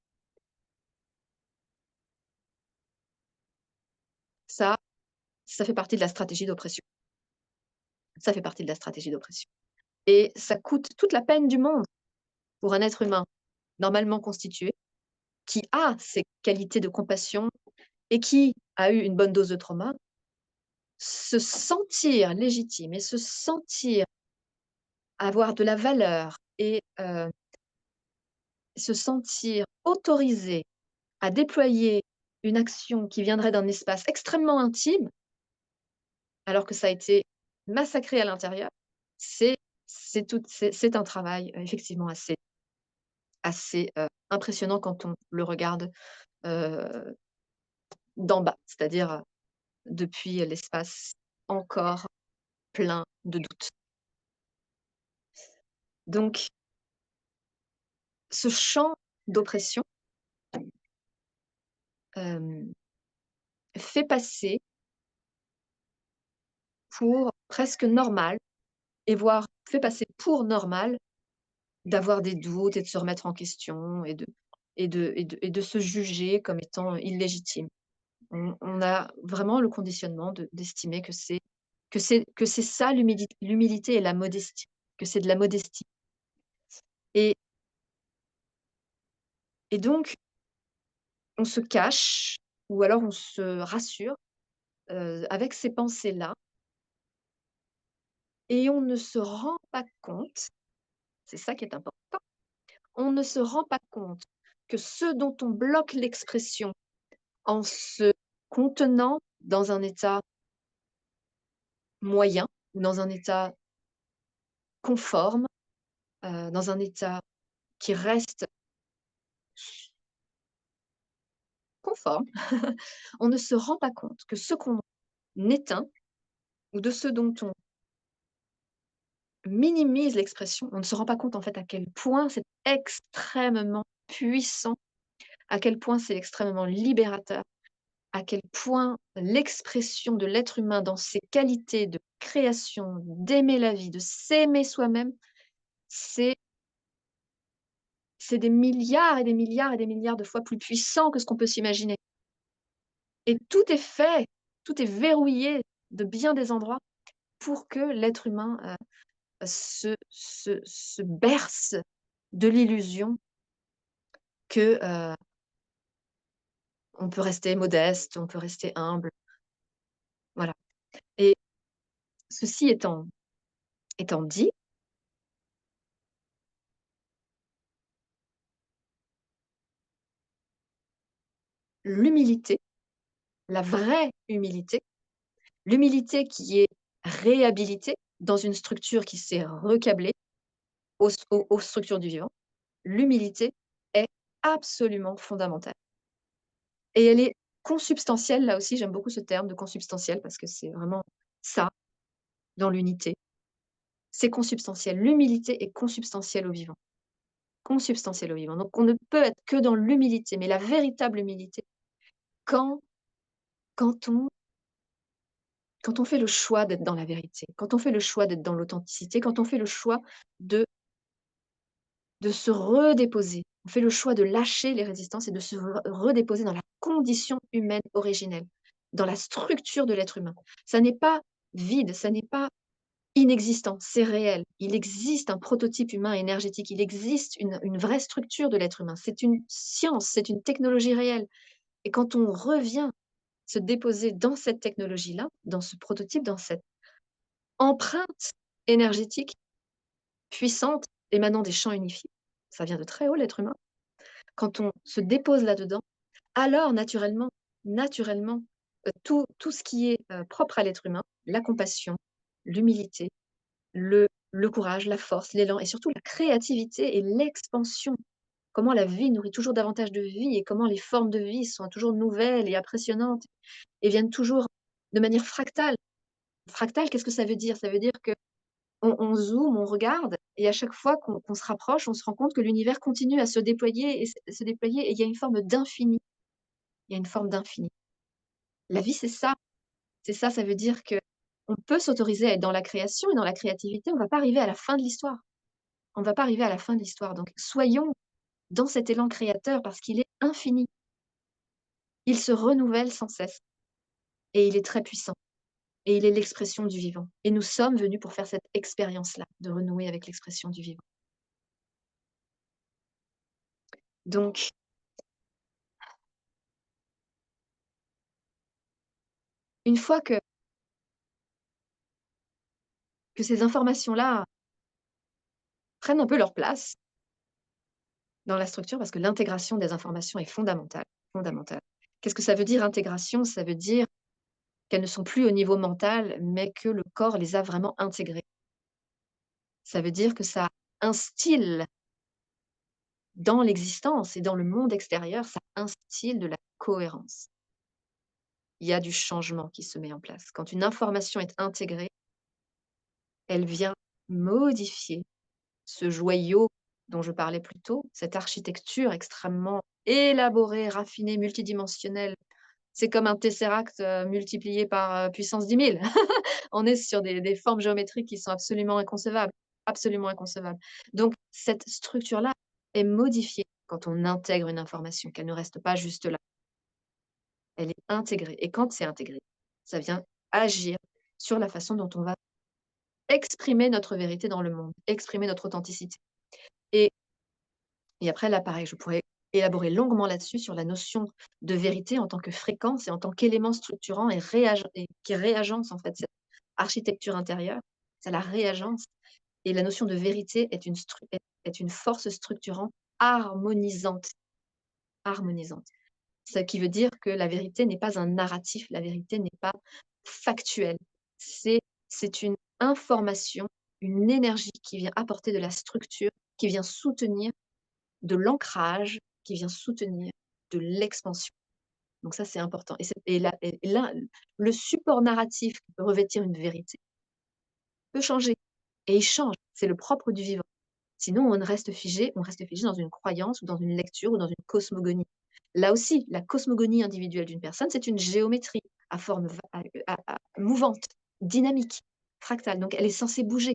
Ça, ça fait partie de la stratégie d'oppression. Ça fait partie de la stratégie d'oppression et ça coûte toute la peine du monde pour un être humain normalement constitué, qui a ces qualités de compassion et qui a eu une bonne dose de trauma, se sentir légitime et se sentir avoir de la valeur et se sentir autorisé à déployer une action qui viendrait d'un espace extrêmement intime, alors que ça a été massacré à l'intérieur, c'est c'est un travail, effectivement assez impressionnant quand on le regarde, heu, d'en bas, c'est-à-dire, depuis l'espace encore plein de doutes. Donc ce champ d'oppression, hem, fait passer pour presque normal et voire fait passer pour normal d'avoir des doutes et de se remettre en question et de se juger comme étant illégitime. On a vraiment le conditionnement d'estimer que c'est ça l'humilité et la modestie, que c'est de la modestie et donc on se cache ou alors on se rassure, avec ces pensées-là et on ne se rend pas compte, c'est ça qui est important, on ne se rend pas compte que ce dont on bloque l'expression en se contenant dans un état moyen ou dans un état conforme, dans un état qui reste conforme, on ne se rend pas compte que ce qu'on éteint, ou de ce dont on minimise l'expression, on ne se rend pas compte en fait à quel point c'est extrêmement puissant, à quel point c'est extrêmement libérateur, à quel point l'expression de l'être humain dans ses qualités de création, d'aimer la vie, de s'aimer soi-même, c'est c'est des milliards et des milliards et des milliards de fois plus puissant que ce qu'on peut s'imaginer. Et tout est fait, tout est verrouillé de bien des endroits pour que l'être humain, se berce de l'illusion que, on peut rester modeste, on peut rester humble, voilà. Et ceci étant dit, l'humilité, la vraie humilité, l'humilité qui est réhabilitée dans une structure qui s'est recablée aux structures du vivant, l'humilité est absolument fondamentale et elle est consubstantielle, là aussi j'aime beaucoup ce terme de consubstantiel parce que c'est vraiment ça, dans l'unité. C'est consubstantiel. L'humilité est consubstantielle au vivant. Consubstantielle au vivant. Donc on ne peut être que dans l'humilité, mais la véritable humilité, quand quand on quand on fait le choix d'être dans la vérité, quand on fait le choix d'être dans l'authenticité, quand on fait le choix de se redéposer. On fait le choix de lâcher les résistances et de se redéposer dans la condition humaine originelle, dans la structure de l'être humain. Ça n'est pas vide, ça n'est pas inexistant, c'est réel. Il existe un prototype humain énergétique, il existe une vraie structure de l'être humain. C'est une science, c'est une technologie réelle. Et quand on revient se déposer dans cette technologie-là, dans ce prototype, dans cette empreinte énergétique puissante émanant des champs unifiés, ça vient de très haut l'être humain. Quand on se dépose là-dedans, alors naturellement, tout ce qui est, propre à l'être humain, la compassion, l'humilité, le courage, la force, l'élan et surtout la créativité et l'expansion. Comment la vie nourrit toujours davantage de vie et comment les formes de vie sont toujours nouvelles et impressionnantes et viennent toujours de manière fractale. Fractale, qu'est-ce que ça veut dire? Ça veut dire qu'on zoome, on regarde et à chaque fois qu'on se rapproche, on se rend compte que l'univers continue à se déployer et se déployer et il y a une forme d'infini. Il y a une forme d'infini. La vie, c'est ça. C'est ça, ça veut dire qu'on peut s'autoriser à être dans la création et dans la créativité, on va pas arriver à la fin de l'histoire. On ne va pas arriver à la fin de l'histoire. Donc soyons dans cet élan créateur parce qu'il est infini. Il se renouvelle sans cesse et il est très puissant et il est l'expression du vivant et nous sommes venus pour faire cette expérience-là, de renouer avec l'expression du vivant. Donc une fois que ces informations-là prennent un peu leur place dans la structure, parce que l'intégration des informations est fondamentale, fondamentale. Qu'est-ce que ça veut dire intégration? Ça veut dire qu'elles ne sont plus au niveau mental, mais que le corps les a vraiment intégrées. Ça veut dire que ça instille dans l'existence et dans le monde extérieur, ça instille de la cohérence. Il y a du changement qui se met en place. Quand une information est intégrée, elle vient modifier ce joyau dont je parlais plus tôt, cette architecture extrêmement élaborée, raffinée, multidimensionnelle. C'est comme un tesseract, multiplié par, puissance 10 000. On est sur des formes géométriques qui sont absolument inconcevables. Donc cette structure-là est modifiée quand on intègre une information, qu'elle ne reste pas juste là. Elle est intégrée et quand c'est intégré, ça vient agir sur la façon dont on va exprimer notre vérité dans le monde, exprimer notre authenticité et après là, pareil, je pourrais élaborer longuement là-dessus, sur la notion de vérité en tant que fréquence et en tant qu'élément structurant et qui réagence en fait cette architecture intérieure, c'est la réagence et la notion de vérité est une force structurante harmonisante, harmonisante. Ce qui veut dire que la vérité n'est pas un narratif, la vérité n'est pas factuelle. C'est c'est une information, une énergie qui vient apporter de la structure, qui vient soutenir de l'ancrage, qui vient soutenir de l'expansion. Donc ça, c'est important et là, le support narratif qui peut revêtir une vérité peut changer et il change. C'est le propre du vivant. Sinon, on reste figé dans une croyance ou dans une lecture ou dans une cosmogonie. Là aussi, la cosmogonie individuelle d'une personne, c'est une géométrie à forme mouvante, dynamique, fractale. Donc elle est censée bouger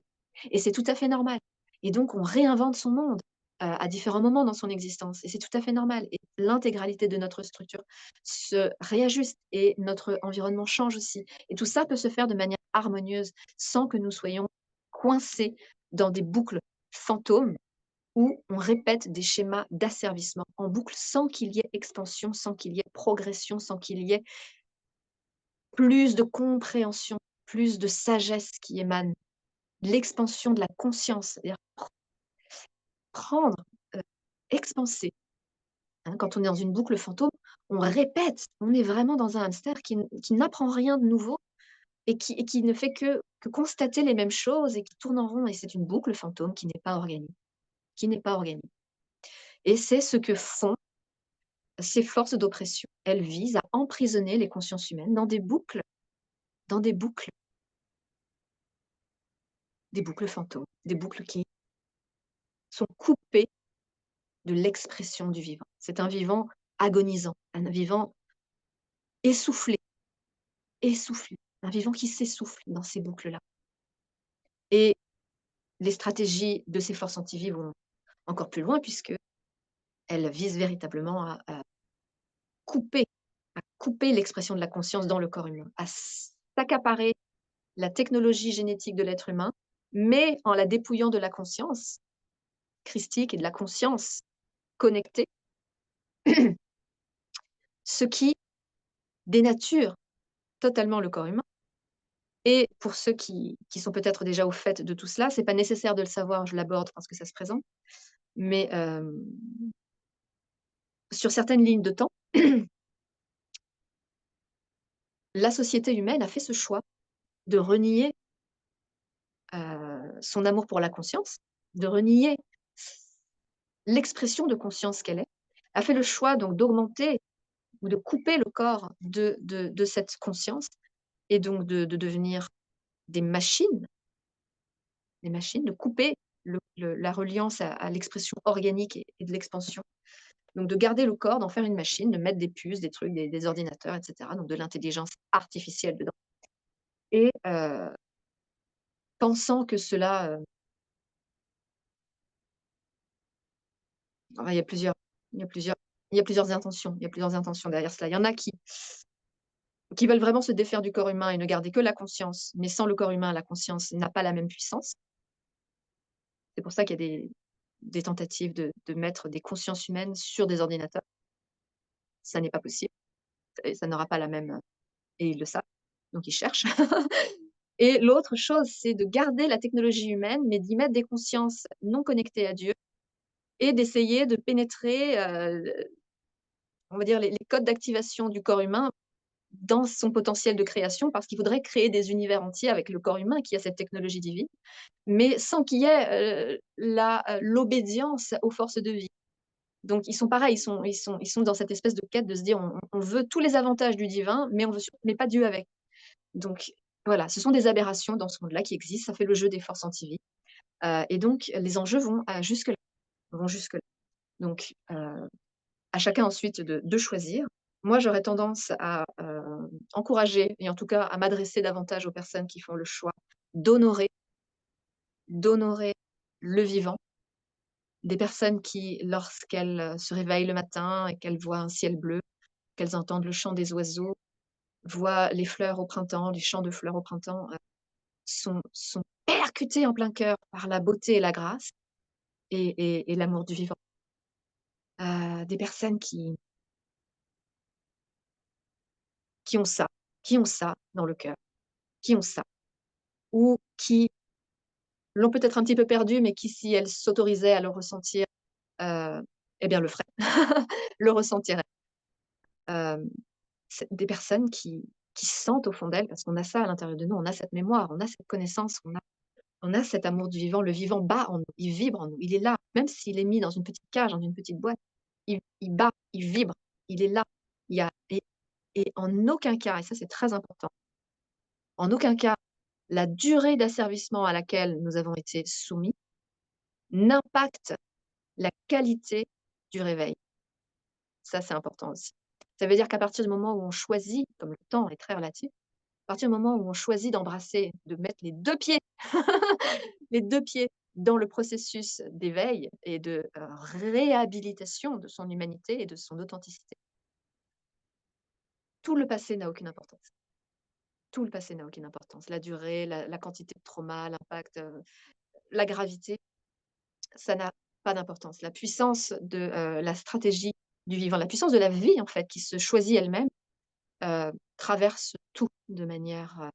et c'est tout à fait normal et donc on réinvente son monde, à différents moments dans son existence et c'est tout à fait normal et l'intégralité de notre structure se réajuste et notre environnement change aussi et tout ça peut se faire de manière harmonieuse sans que nous soyons coincés dans des boucles fantômes où on répète des schémas d'asservissement en boucle sans qu'il y ait expansion, sans qu'il y ait progression, sans qu'il y ait plus de compréhension, plus de sagesse qui émane. L'expansion de la conscience, c'est-à-dire prendre, heu, expanser, hein. Quand on est dans une boucle fantôme, on répète, on est vraiment dans un hamster qui n'apprend rien de nouveau et qui ne fait que constater les mêmes choses et qui tourne en rond et c'est une boucle fantôme qui n'est pas organique, qui n'est pas organique et c'est ce que font ces forces d'oppression. Elles visent à emprisonner les consciences humaines dans des boucles fantômes, des boucles qui sont coupées de l'expression du vivant. C'est un vivant agonisant, un vivant essoufflé, essoufflé, un vivant qui s'essouffle dans ces boucles-là. Et les stratégies de ces forces anti-vie vont encore plus loin puisqu'elles visent véritablement couper, à couper l'expression de la conscience dans le corps humain, à s'accaparer la technologie génétique de l'être humain, mais en la dépouillant de la conscience christique et de la conscience connectée, ce qui dénature totalement le corps humain. Et pour ceux qui sont peut-être déjà au fait de tout cela, c'est pas nécessaire de le savoir, je l'aborde parce que ça se présente, mais sur certaines lignes de temps, la société humaine a fait ce choix de renier, son amour pour la conscience, de renier l'expression de conscience qu'elle est, a fait le choix donc d'augmenter ou de couper le corps de cette conscience et donc de devenir des machines, de couper la reliance à l'expression organique et de l'expansion. Donc de garder le corps, d'en faire une machine, de mettre des puces, des trucs, des ordinateurs et cetera, donc de l'intelligence artificielle dedans et pensant que cela, il y a plusieurs il y a plusieurs il y a plusieurs intentions derrière cela. Il y en a qui veulent vraiment se défaire du corps humain et ne garder que la conscience, mais sans le corps humain, la conscience n'a pas la même puissance. C'est pour ça qu'il y a des tentatives de mettre des consciences humaines sur des ordinateurs. Ça n'est pas possible et ça n'aura pas la même, et ils le savent, donc ils cherchent. Et l'autre chose, c'est de garder la technologie humaine, mais d'y mettre des consciences non connectées à Dieu et d'essayer de pénétrer, on va dire les codes d'activation du corps humain dans son potentiel de création, parce qu'il faudrait créer des univers entiers avec le corps humain qui a cette technologie divine, mais sans qu'il y ait, l'obédience aux forces de vie. Donc ils sont pareils, ils sont dans cette espèce de quête de se dire: «On veut tous les avantages du divin, mais on veut surtout mais pas Dieu avec». Donc voilà, ce sont des aberrations dans ce monde-là qui existent, ça fait le jeu des forces anti-vie, et donc les enjeux jusque-là, vont jusque-là. Donc à chacun ensuite de choisir. Moi, j'aurais tendance à, encourager et en tout cas à m'adresser davantage aux personnes qui font le choix d'honorer d'honorer le vivant. Des personnes qui, lorsqu'elles, se réveillent le matin et qu'elles voient un ciel bleu, qu'elles entendent le chant des oiseaux, voient les fleurs au printemps, les champs de fleurs au printemps, sont percutées en plein cœur par la beauté et la grâce et l'amour du vivant. Des personnes qui ont ça, qui ont ça dans le cœur, qui ont ça, ou qui l'ont peut-être un petit peu perdu, mais qui, si elles s'autorisaient à le ressentir, heu, eh bien le feraient, le ressentiraient. Hem, c'est des personnes qui sentent au fond d'elles, parce qu'on a ça à l'intérieur de nous, on a cette mémoire, on a cette connaissance, on a cet amour du vivant. Le vivant bat en nous, il vibre en nous, il est là, même s'il est mis dans une petite cage, dans une petite boîte, il bat, il vibre, il est là. Il y a et en aucun cas, et ça c'est très important, en aucun cas, la durée d'asservissement à laquelle nous avons été soumis n'impacte la qualité du réveil. Ça, c'est important aussi. Ça veut dire qu'à partir du moment où on choisit, comme le temps est très relatif, à partir du moment où on choisit d'embrasser, de mettre les 2 pieds, les 2 pieds dans le processus d'éveil et de, réhabilitation de son humanité et de son authenticité, tout le passé n'a aucune importance. Tout le passé n'a aucune importance. La durée, la quantité de trauma, l'impact, la gravité, ça n'a pas d'importance. La puissance de, la stratégie du vivant, la puissance de la vie, en fait, qui se choisit elle-même, traverse tout de manière,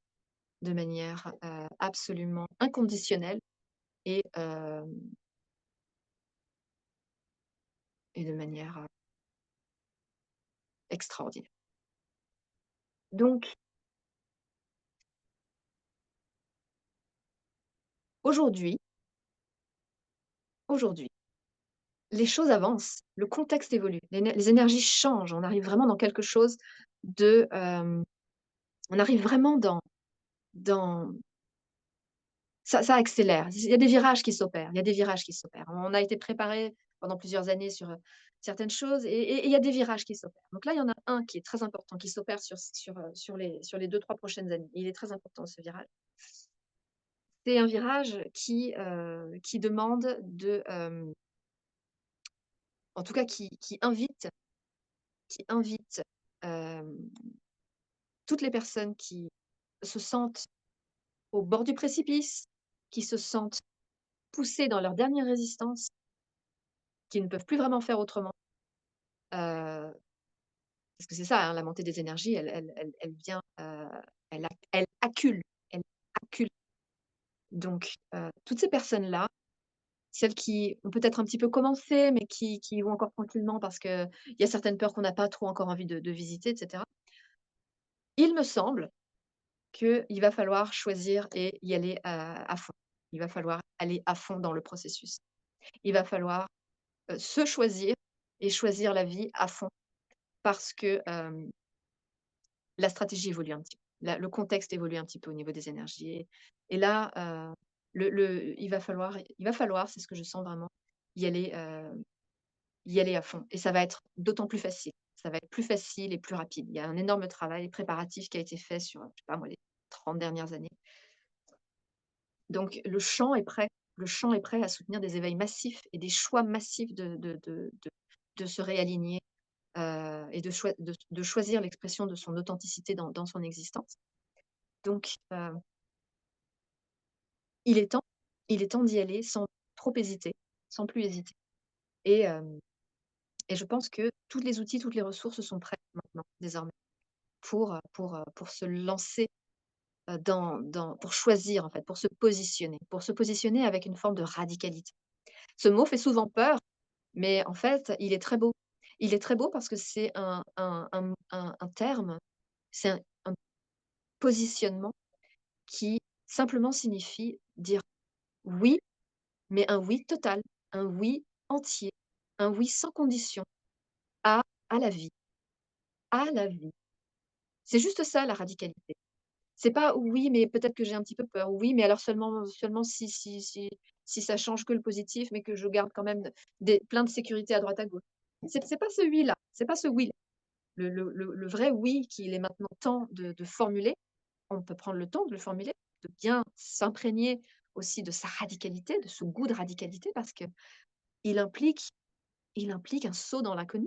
absolument inconditionnelle et et de manière, extraordinaire. Donc aujourd'hui aujourd'hui, les choses avancent, le contexte évolue, les énergies changent, on arrive vraiment dans quelque chose de, on arrive vraiment dans ça accélère. Il y a des virages qui s'opèrent, il y a des virages qui s'opèrent. On a été préparé pendant plusieurs années sur, certaines choses et il y a des virages qui s'opèrent. Donc là, il y en a un qui est très important, qui s'opère sur les 2-3 prochaines années. Il est très important ce virage. C'est un virage qui demande de, en tout cas qui invite, hem, toutes les personnes qui se sentent au bord du précipice, qui se sentent poussées dans leur dernière résistance, qui ne peuvent plus vraiment faire autrement. Heu, Parce que c'est ça, hein, la montée des énergies, elle vient, elle accule, elle accule. Donc, toutes ces personnes-là, celles qui ont peut-être un petit peu commencé, mais qui vont encore tranquillement parce qu'il y a certaines peurs qu'on n'a pas trop encore envie de visiter et cetera. Il me semble qu'il va falloir choisir et y aller, à fond. Il va falloir aller à fond dans le processus. Il va falloir, se choisir et choisir la vie à fond parce que, la stratégie évolue un petit peu. Le contexte évolue un petit peu au niveau des énergies et là, il va falloir, c'est ce que je sens vraiment, y aller, y aller à fond et ça va être d'autant plus facile. Ça va être plus facile et plus rapide. Il y a un énorme travail préparatif qui a été fait sur, je sais pas moi, les 30 dernières années. Donc le champ est prêt. Le champ est prêt à soutenir des éveils massifs et des choix massifs de se réaligner, et de choisir l'expression de son authenticité dans son existence. Donc, il est temps il est temps d'y aller sans trop hésiter, sans plus hésiter et et je pense que tous les outils, toutes les ressources sont prêtes maintenant, désormais, pour se lancer, pour choisir, en fait, pour se positionner avec une forme de radicalité. Ce mot fait souvent peur, mais en fait, il est très beau. Il est très beau parce que c'est un terme, c'est un positionnement qui simplement signifie dire «oui», mais un oui total, un oui entier, un oui sans condition à à la vie, à la vie. C'est juste ça la radicalité. C'est pas: «Oui, mais peut-être que j'ai un petit peu peur. Oui, mais alors seulement si ça change que le positif, mais que je garde quand même plein de sécurité à droite à gauche». C'est pas ce oui-là, c'est pas ce oui-là. Le vrai oui qu'il est maintenant temps de formuler, on peut prendre le temps de le formuler, de bien s'imprégner aussi de sa radicalité, de ce goût de radicalité parce qu'il implique il implique un saut dans l'inconnu.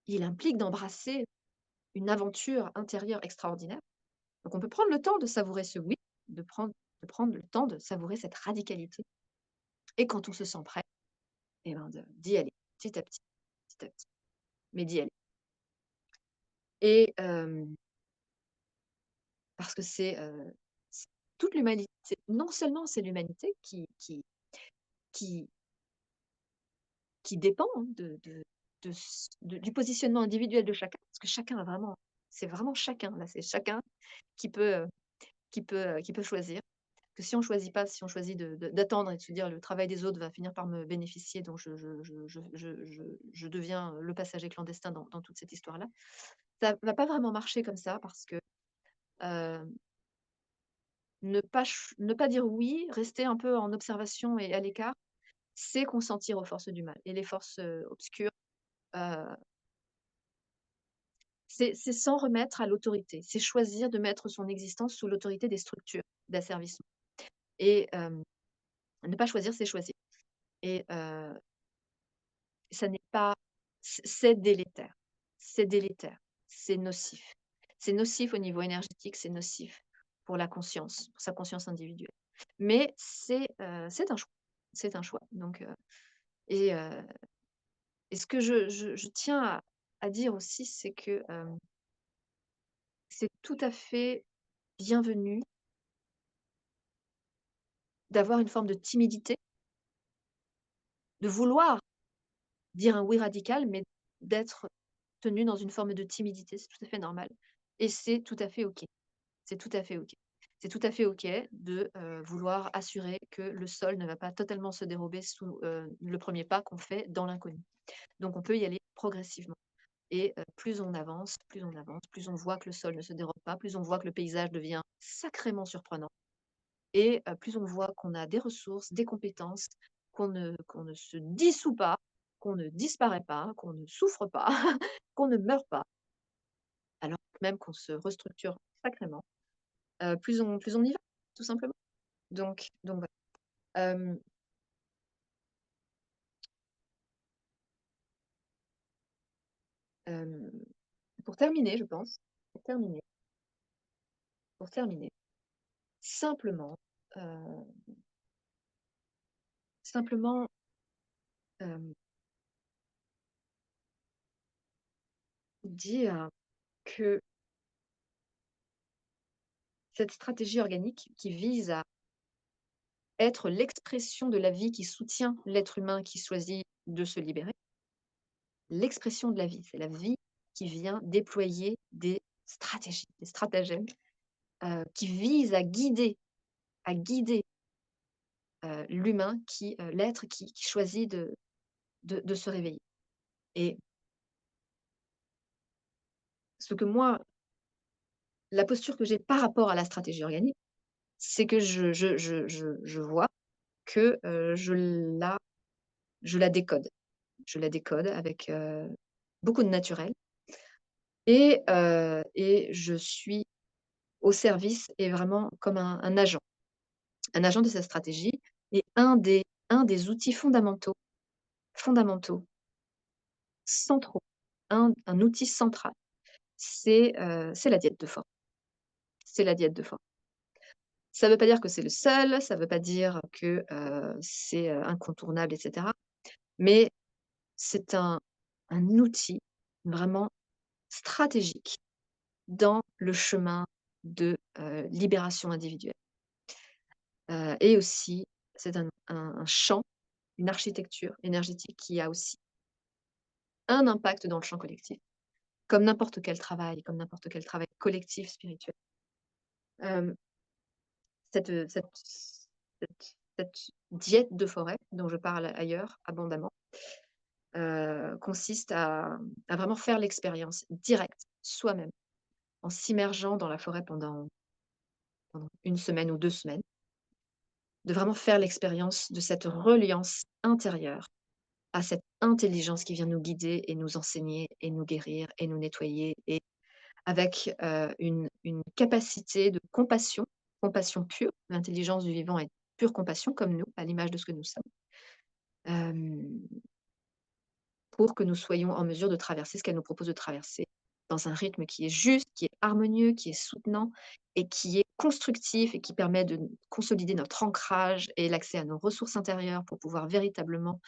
Il implique d'embrasser une aventure intérieure extraordinaire. Donc on peut prendre le temps de savourer ce oui, de prendre le temps de savourer cette radicalité et quand on se sent prêt, et ben d'y aller petit à petit, petit à petit, mais d'y aller et parce que c'est toute l'humanité. Non seulement c'est l'humanité qui qui dépend, hein, du positionnement individuel de chacun, parce que chacun a vraiment c'est vraiment chacun, là, c'est chacun qui peut, qui peut choisir. Que si on choisit pas, si on choisit d'attendre et de se dire: «Le travail des autres va finir par me bénéficier, donc je deviens le passager clandestin dans toute cette histoire-là», ça va pas vraiment marcher comme ça parce que, heu, ne pas dire oui, rester un peu en observation et à l'écart, c'est consentir aux forces du mal et les forces, obscures, heu, c'est s'en remettre à l'autorité. C'est choisir de mettre son existence sous l'autorité des structures d'asservissement et ne pas choisir, c'est choisir et ça n'est pas c'est délétère. C'est délétère, c'est nocif. C'est nocif au niveau énergétique, c'est nocif pour la conscience, pour sa conscience individuelle. Mais c'est un choix. C'est un choix donc et heu et ce que je tiens à dire aussi, c'est que, c'est tout à fait bienvenu d'avoir une forme de timidité, de vouloir dire un oui radical, mais d'être tenu dans une forme de timidité, c'est tout à fait normal et c'est tout à fait OK. C'est tout à fait OK. C'est tout à fait OK de, vouloir assurer que le sol ne va pas totalement se dérober sous, le premier pas qu'on fait dans l'inconnu. Donc on peut y aller progressivement et plus on avance, plus on voit que le sol ne se dérobe pas, plus on voit que le paysage devient sacrément surprenant et plus on voit qu'on a des ressources, des compétences, qu'on ne se dissout pas, qu'on ne disparaît pas, qu'on ne souffre pas, qu'on ne meurt pas, alors même qu'on se restructure sacrément, plus on y va, tout simplement. Donc voilà. Hem, hem, pour terminer, je pense, pour terminer pour terminer, simplement, heu, simplement, hem, dire que cette stratégie organique qui vise à être l'expression de la vie qui soutient l'être humain qui choisit de se libérer, l'expression de la vie, c'est la vie qui vient déployer des stratégies, des stratagèmes, qui visent à guider, l'humain l'être qui choisit de se réveiller et ce que moi la posture que j'ai par rapport à la stratégie organique, c'est que je vois que, je la décode. Je la décode avec, beaucoup de naturel et je suis au service et vraiment comme un agent de cette stratégie et un des outils fondamentaux, centraux, un outil central, c'est la diète de force. C'est la diète de force. Ça ne veut pas dire que c'est le seul, ça ne veut pas dire que, c'est, incontournable et cetera, mais c'est un outil vraiment stratégique dans le chemin de, libération individuelle. Et aussi, c'est un champ, une architecture énergétique qui a aussi un impact dans le champ collectif, comme n'importe quel travail collectif spirituel. Hem, cette diète de forêt dont je parle ailleurs abondamment, consiste à vraiment faire l'expérience directe, soi-même, en s'immergeant dans la forêt pendant 1 semaine ou 2 semaines, de vraiment faire l'expérience de cette reliance intérieure à cette intelligence qui vient nous guider et nous enseigner et nous guérir et nous nettoyer et avec, une capacité de compassion, compassion pure. L'intelligence du vivant est pure compassion comme nous, à l'image de ce que nous sommes, hem, pour que nous soyons en mesure de traverser ce qu'elle nous propose de traverser dans un rythme qui est juste, qui est harmonieux, qui est soutenant et qui est constructif et qui permet de consolider notre ancrage et l'accès à nos ressources intérieures pour pouvoir véritablement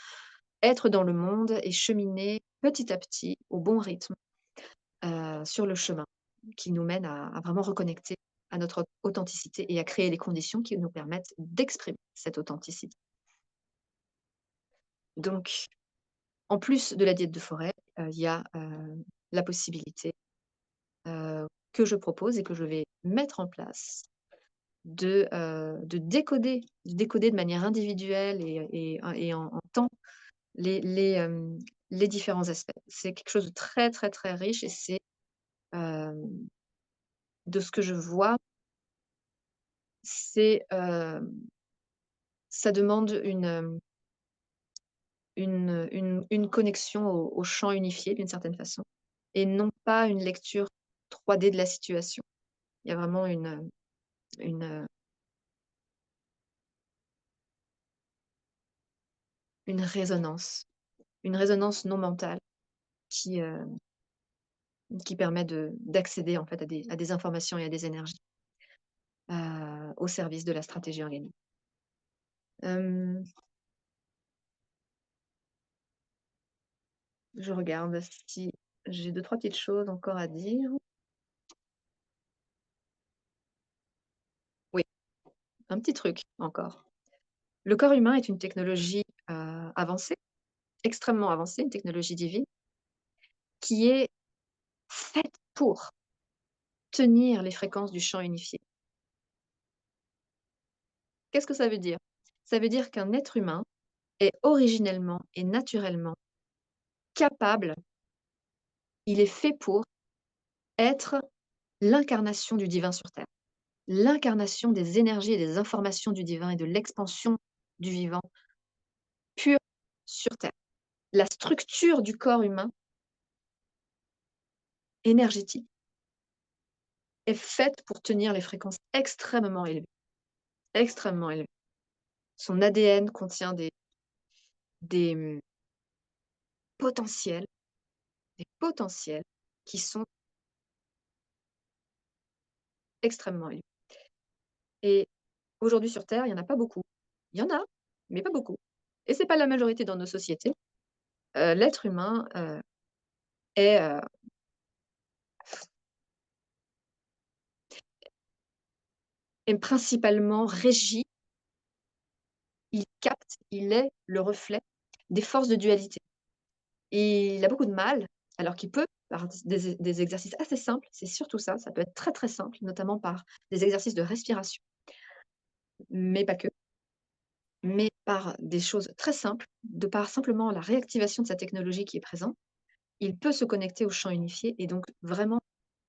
être dans le monde et cheminer petit à petit au bon rythme, sur le chemin qui nous mène à vraiment reconnecter à notre authenticité et à créer les conditions qui nous permettent d'exprimer cette authenticité. Donc, en plus de la diète de forêt, il y a, la possibilité, que je propose et que je vais mettre en place de décoder de manière individuelle et en temps les les, hem, les différents aspects. C'est quelque chose de très, très, très riche et c'est, hem, de ce que je vois, c'est, ça demande une connexion au champ unifié d'une certaine façon et non pas une lecture 3D de la situation. Il y a vraiment une, une une résonance non mentale qui, qui permet d'accéder en fait à des informations et à des énergies, au service de la stratégie organique. Hem, je regarde si j'ai deux trois petites choses encore à dire. Oui, un petit truc encore. Le corps humain est une technologie, avancée, extrêmement avancée, une technologie divine qui est faite pour tenir les fréquences du champ unifié. Qu'est-ce que ça veut dire? Ça veut dire qu'un être humain est originellement et naturellement capable, il est fait pour être l'incarnation du divin sur terre, l'incarnation des énergies et des informations du divin et de l'expansion du vivant pur sur terre. La structure du corps humain énergétique est faite pour tenir les fréquences extrêmement élevées, extrêmement élevées. Son ADN contient des potentiels, des potentiels qui sont extrêmement élevés et aujourd'hui sur terre, il y en a pas beaucoup. Il y en a, mais pas beaucoup et c'est pas la majorité dans nos sociétés. L'être humain, est, est principalement régi, il capte, il est le reflet des forces de dualité et il a beaucoup de mal, alors qu'il peut, par des exercices assez simples, c'est surtout ça, ça peut être très, très simple, notamment par des exercices de respiration, mais pas que, mais par des choses très simples, de par simplement la réactivation de sa technologie qui est présente, il peut se connecter au champ unifié et donc vraiment,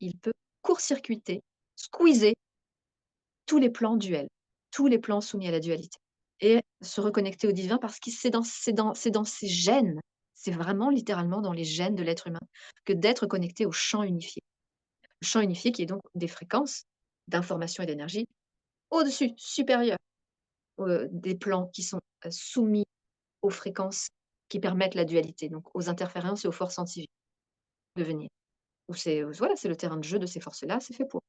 il peut court-circuiter, squeezer tous les plans duels, tous les plans soumis à la dualité et se reconnecter au divin parce que c'est dans ses gènes, c'est vraiment littéralement dans les gènes de l'être humain que d'être connecté au champ unifié. Le champ unifié qui est donc des fréquences d'information et d'énergie au-dessus, supérieures, des plans qui sont, soumis aux fréquences qui permettent la dualité, donc aux interférences et aux forces anti de venir. Où c'est, voilà, c'est le terrain de jeu de ces forces-là, c'est fait pour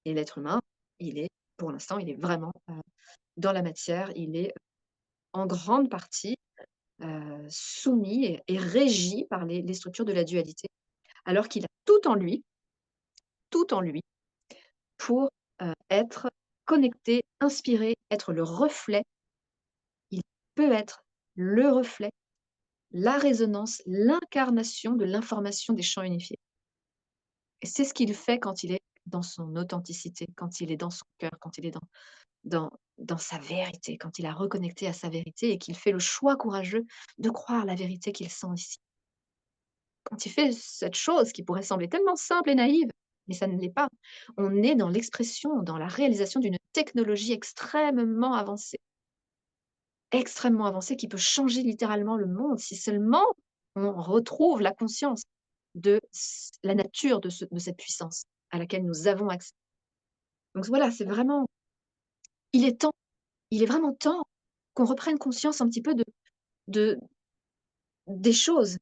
et l'être humain, il est, pour l'instant, il est vraiment, dans la matière, il est en grande partie, soumis et régi par les structures de la dualité, alors qu'il a tout en lui pour, être connecté, inspiré, être le reflet. Il peut être le reflet, la résonance, l'incarnation de l'information des champs unifiés et c'est ce qu'il fait quand il est dans son authenticité, quand il est dans son cœur, quand il est dans sa vérité, quand il a reconnecté à sa vérité et qu'il fait le choix courageux de croire la vérité qu'il sent ici. Quand il fait cette chose qui pourrait sembler tellement simple et naïve, mais ça ne l'est pas. On est dans l'expression, dans la réalisation d'une technologie extrêmement avancée qui peut changer littéralement le monde si seulement on retrouve la conscience de la nature de cette puissance à laquelle nous avons accès. Donc voilà, c'est vraiment, il est temps, il est vraiment temps qu'on reprenne conscience un petit peu de des choses,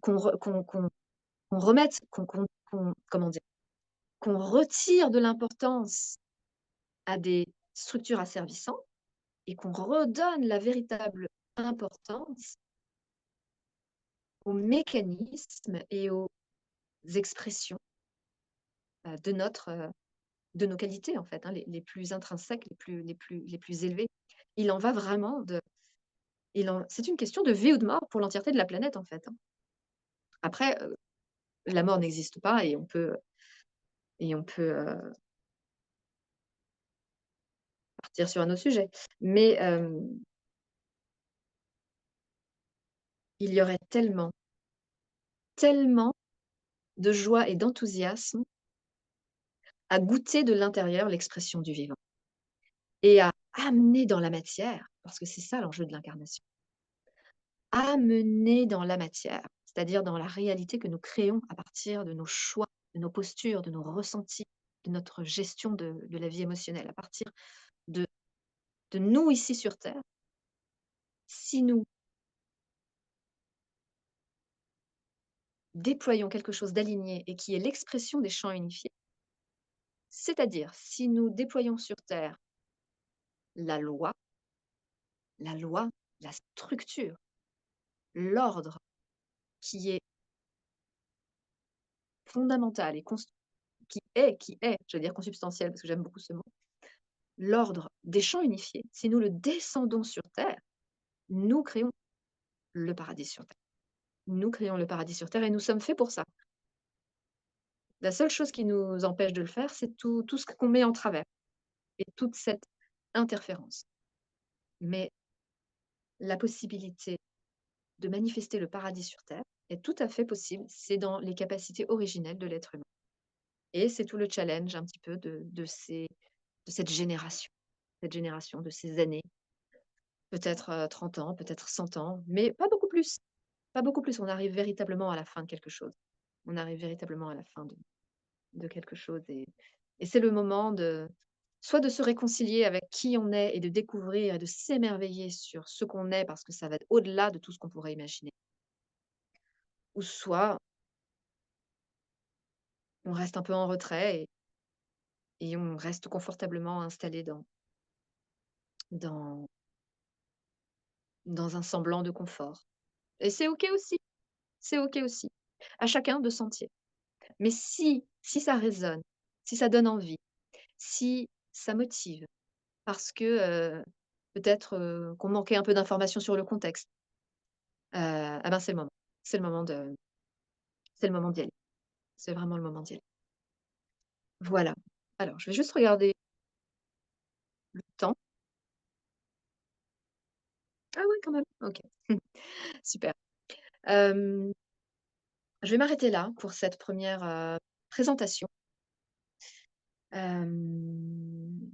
qu'on re qu'on remette, comment dire? Qu'on retire de l'importance à des structures asservissantes et qu'on redonne la véritable importance aux mécanismes et aux expressions, de de nos qualités en fait, hein, les plus intrinsèques, les plus élevées. Il en va vraiment de il en c'est une question de vie ou de mort pour l'entièreté de la planète en fait, hein. Après, la mort n'existe pas et on peut, partir sur un autre sujet. Mais, il y aurait tellement, tellement de joie et d'enthousiasme à goûter de l'intérieur l'expression du vivant et à amener dans la matière, parce que c'est ça l'enjeu de l'incarnation, amener dans la matière, c'est-à-dire dans la réalité que nous créons à partir de nos choix, de nos postures, de nos ressentis, de notre gestion de la vie émotionnelle, à partir de nous ici sur terre. Si nous déployons quelque chose d'aligné et qui est l'expression des champs unifiés, c'est-à-dire si nous déployons sur terre la loi, la loi, la structure, l'ordre qui est fondamental et qui est, je veux dire consubstantiel parce que j'aime beaucoup ce mot, l'ordre des champs unifiés, si nous le descendons sur terre, nous créons le paradis sur terre. Nous créons le paradis sur terre et nous sommes faits pour ça. La seule chose qui nous empêche de le faire, c'est tout ce qu'on met en travers et toute cette interférence. Mais la possibilité de manifester le paradis sur terre est tout à fait possible, c'est dans les capacités originelles de l'être humain et c'est tout le challenge un petit peu de cette génération, de ces années, peut-être, 30 ans, peut-être 100 ans, mais pas beaucoup plus, pas beaucoup plus. On arrive véritablement à la fin de quelque chose. On arrive véritablement à la fin de quelque chose et c'est le moment soit de se réconcilier avec qui on est et de découvrir et de s'émerveiller sur ce qu'on est parce que ça va au-delà de tout ce qu'on pourrait imaginer. Ou soit on reste un peu en retrait et on reste confortablement installé dans dans un semblant de confort et c'est OK aussi, c'est OK aussi. À chacun de sentir. Mais si ça résonne, si ça donne envie, si ça motive parce que, peut-être, qu'on manquait un peu d'informations sur le contexte, ah ben, c'est le moment. C'est le moment de c'est le moment d'y aller. C'est vraiment le moment d'y aller. Voilà. Alors, je vais juste regarder le temps. Ah ouais, quand même, OK. Super. Hem, je vais m'arrêter là pour cette première présentation. Hem,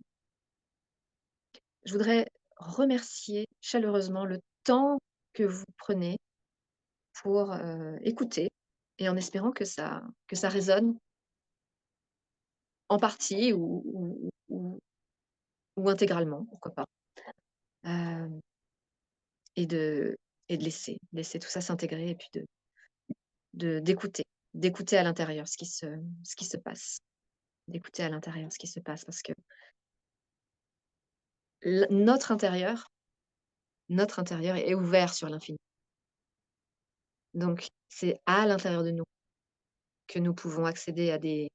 je voudrais remercier chaleureusement le temps que vous prenez pour, écouter et en espérant que ça résonne en partie ou intégralement, pourquoi pas. Hem et de laisser tout ça s'intégrer et puis d'écouter à l'intérieur ce qui se passe. D'écouter à l'intérieur ce qui se passe parce que notre intérieur est ouvert sur l'infini. Donc c'est à l'intérieur de nous que nous pouvons accéder à des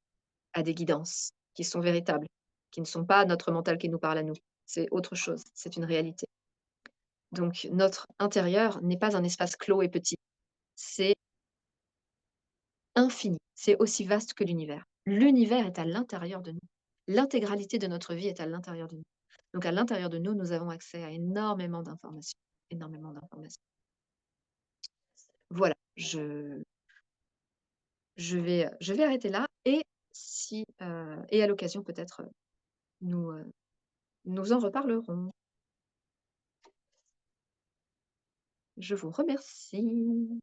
guidances qui sont véritables, qui ne sont pas notre mental qui nous parle à nous. C'est autre chose, c'est une réalité. Donc notre intérieur n'est pas un espace clos et petit, c'est infini, c'est aussi vaste que l'univers. L'univers est à l'intérieur de nous. L'intégralité de notre vie est à l'intérieur de nous. Donc à l'intérieur de nous, nous avons accès à énormément d'informations, énormément d'informations. Voilà, je vais arrêter là et si, et à l'occasion peut-être, nous, nous en reparlerons. Je vous remercie.